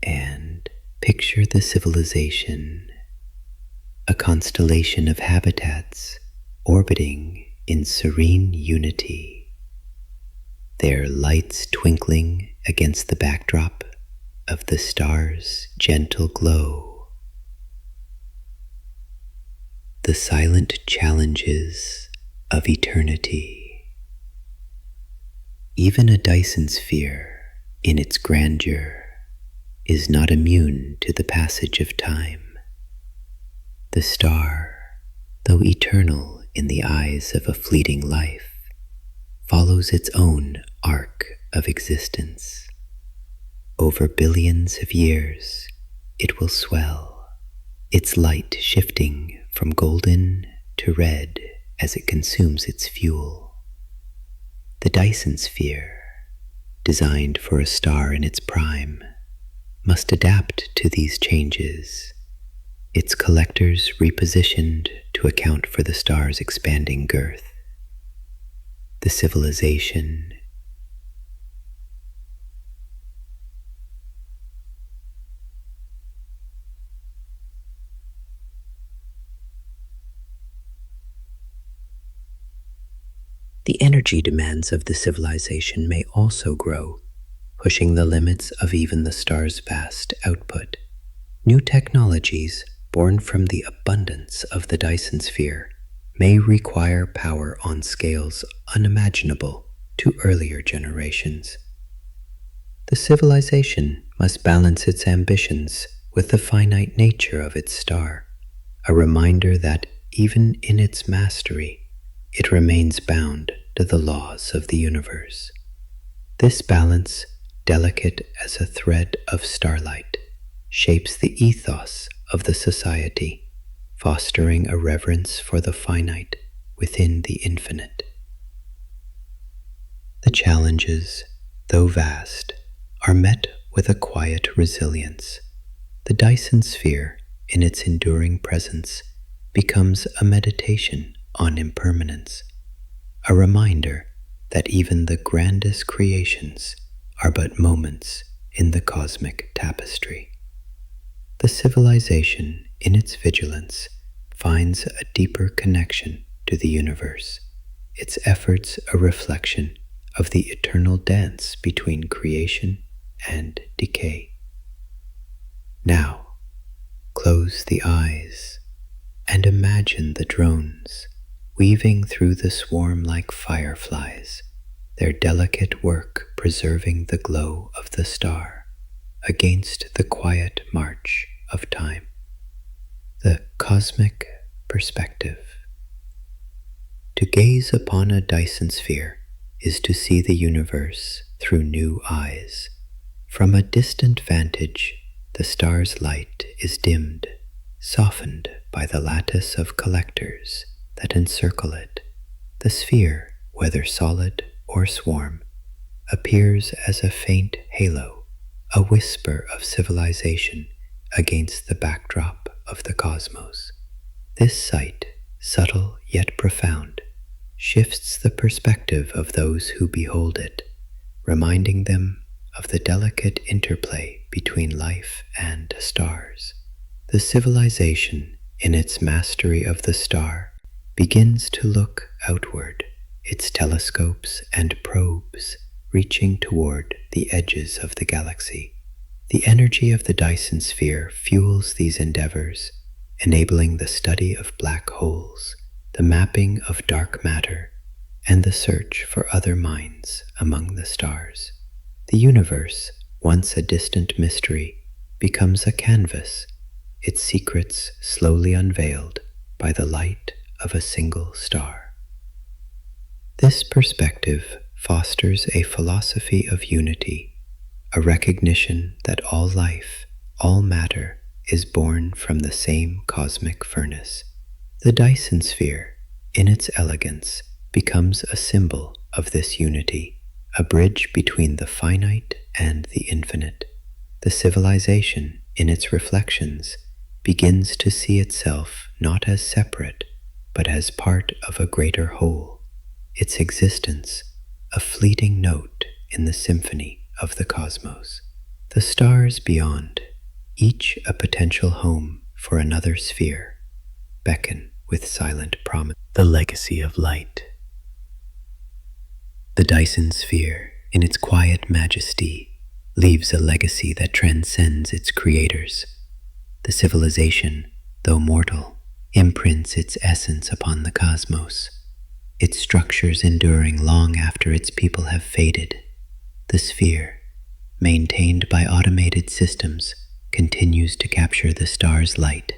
and picture the civilization, a constellation of habitats orbiting in serene unity, their lights twinkling against the backdrop of the star's gentle glow. The silent challenges of eternity. Even a Dyson Sphere, in its grandeur, is not immune to the passage of time. The star, though eternal in the eyes of a fleeting life, follows its own arc of existence. Over billions of years, it will swell, its light shifting from golden to red as it consumes its fuel. The Dyson Sphere, designed for a star in its prime, must adapt to these changes, its collectors repositioned to account for the star's expanding girth. The civilization The energy demands of the civilization may also grow, pushing the limits of even the star's vast output. New technologies, born from the abundance of the Dyson Sphere, may require power on scales unimaginable to earlier generations. The civilization must balance its ambitions with the finite nature of its star, a reminder that even in its mastery, it remains bound to the laws of the universe. This balance delicate as a thread of starlight, shapes the ethos of the society, fostering a reverence for the finite within the infinite. The challenges, though vast, are met with a quiet resilience. The Dyson Sphere, in its enduring presence, becomes a meditation on impermanence, a reminder that even the grandest creations are but moments in the cosmic tapestry. The civilization, in its vigilance, finds a deeper connection to the universe, its efforts a reflection of the eternal dance between creation and decay. Now, close the eyes and imagine the drones weaving through the swarm like fireflies, their delicate work preserving the glow of the star against the quiet march of time. The cosmic perspective. To gaze upon a Dyson sphere is to see the universe through new eyes. From a distant vantage, the star's light is dimmed, softened by the lattice of collectors that encircle it. The sphere, whether solid or swarm, appears as a faint halo, a whisper of civilization against the backdrop of the cosmos. This sight, subtle yet profound, shifts the perspective of those who behold it, reminding them of the delicate interplay between life and stars. The civilization, in its mastery of the star, begins to look outward, its telescopes and probes reaching toward the edges of the galaxy. The energy of the Dyson Sphere fuels these endeavors, enabling the study of black holes, the mapping of dark matter, and the search for other minds among the stars. The universe, once a distant mystery, becomes a canvas, its secrets slowly unveiled by the light of a single star. This perspective fosters a philosophy of unity, a recognition that all life, all matter, is born from the same cosmic furnace. The Dyson Sphere, in its elegance, becomes a symbol of this unity, a bridge between the finite and the infinite. The civilization, in its reflections, begins to see itself not as separate, but as part of a greater whole, its existence a fleeting note in the symphony of the cosmos. The stars beyond, each a potential home for another sphere, beckon with silent promise. The legacy of light. The Dyson Sphere, in its quiet majesty, leaves a legacy that transcends its creators. The civilization, though mortal, imprints its essence upon the cosmos, its structures enduring long after its people have faded. The sphere, maintained by automated systems, continues to capture the star's light,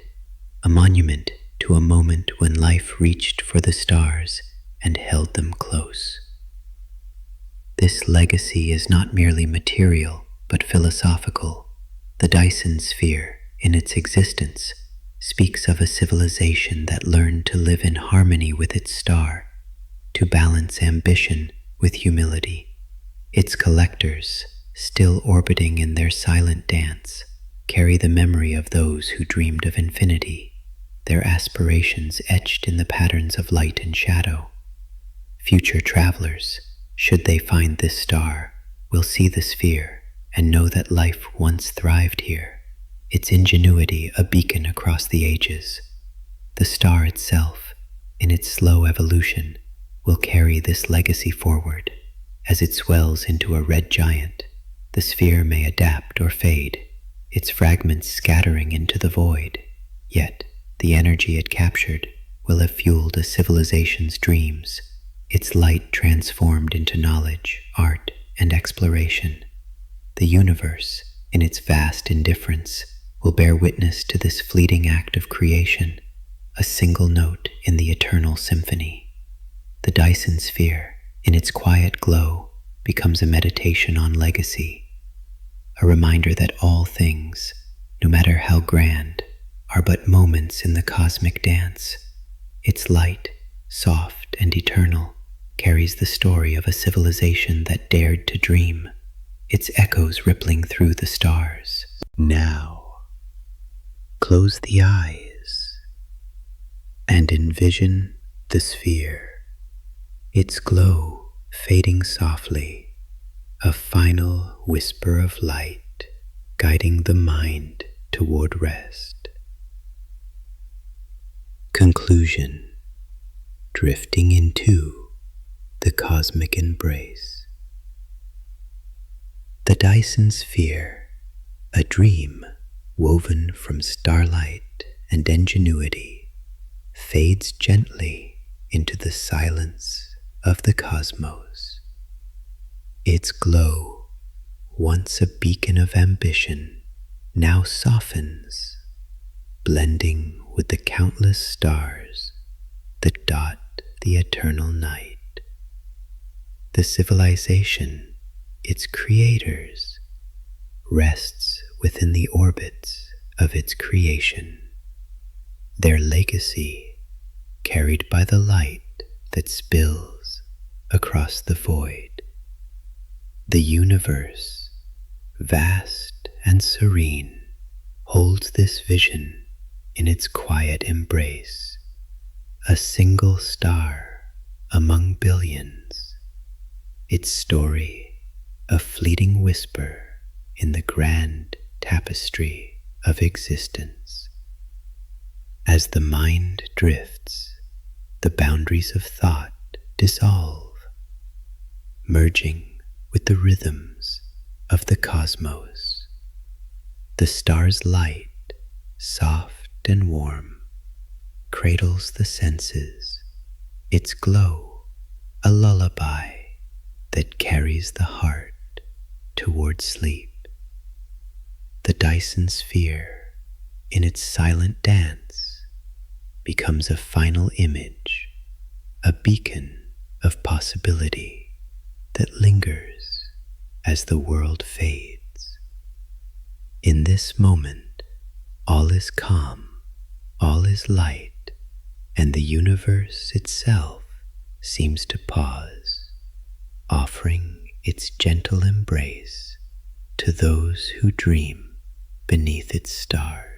a monument to a moment when life reached for the stars and held them close. This legacy is not merely material, but philosophical. The Dyson Sphere, in its existence, speaks of a civilization that learned to live in harmony with its star, to balance ambition with humility. Its collectors, still orbiting in their silent dance, carry the memory of those who dreamed of infinity, their aspirations etched in the patterns of light and shadow. Future travelers, should they find this star, will see the sphere and know that life once thrived here, its ingenuity a beacon across the ages. The star itself, in its slow evolution, will carry this legacy forward. As it swells into a red giant, the sphere may adapt or fade, its fragments scattering into the void. Yet, the energy it captured will have fueled a civilization's dreams, its light transformed into knowledge, art, and exploration. The universe, in its vast indifference, will bear witness to this fleeting act of creation, a single note in the eternal symphony. The Dyson Sphere, in its quiet glow, becomes a meditation on legacy, a reminder that all things, no matter how grand, are but moments in the cosmic dance. Its light, soft and eternal, carries the story of a civilization that dared to dream, its echoes rippling through the stars. Now, close the eyes and envision the sphere, its glow fading softly, a final whisper of light guiding the mind toward rest. Conclusion: drifting into the cosmic embrace. The Dyson Sphere, a dream woven from starlight and ingenuity, fades gently into the silence of the cosmos. Its glow, once a beacon of ambition, now softens, blending with the countless stars that dot the eternal night. The civilization, its creators, rests within the orbits of its creation, their legacy carried by the light that spills across the void. The universe, vast and serene, holds this vision in its quiet embrace, a single star among billions, its story a fleeting whisper in the grand tapestry of existence. As the mind drifts, the boundaries of thought dissolve, merging with the rhythms of the cosmos. The star's light, soft and warm, cradles the senses, its glow a lullaby that carries the heart toward sleep. The Dyson Sphere, in its silent dance, becomes a final image, a beacon of possibility that lingers as the world fades. In this moment, all is calm, all is light, and the universe itself seems to pause, offering its gentle embrace to those who dream beneath its stars.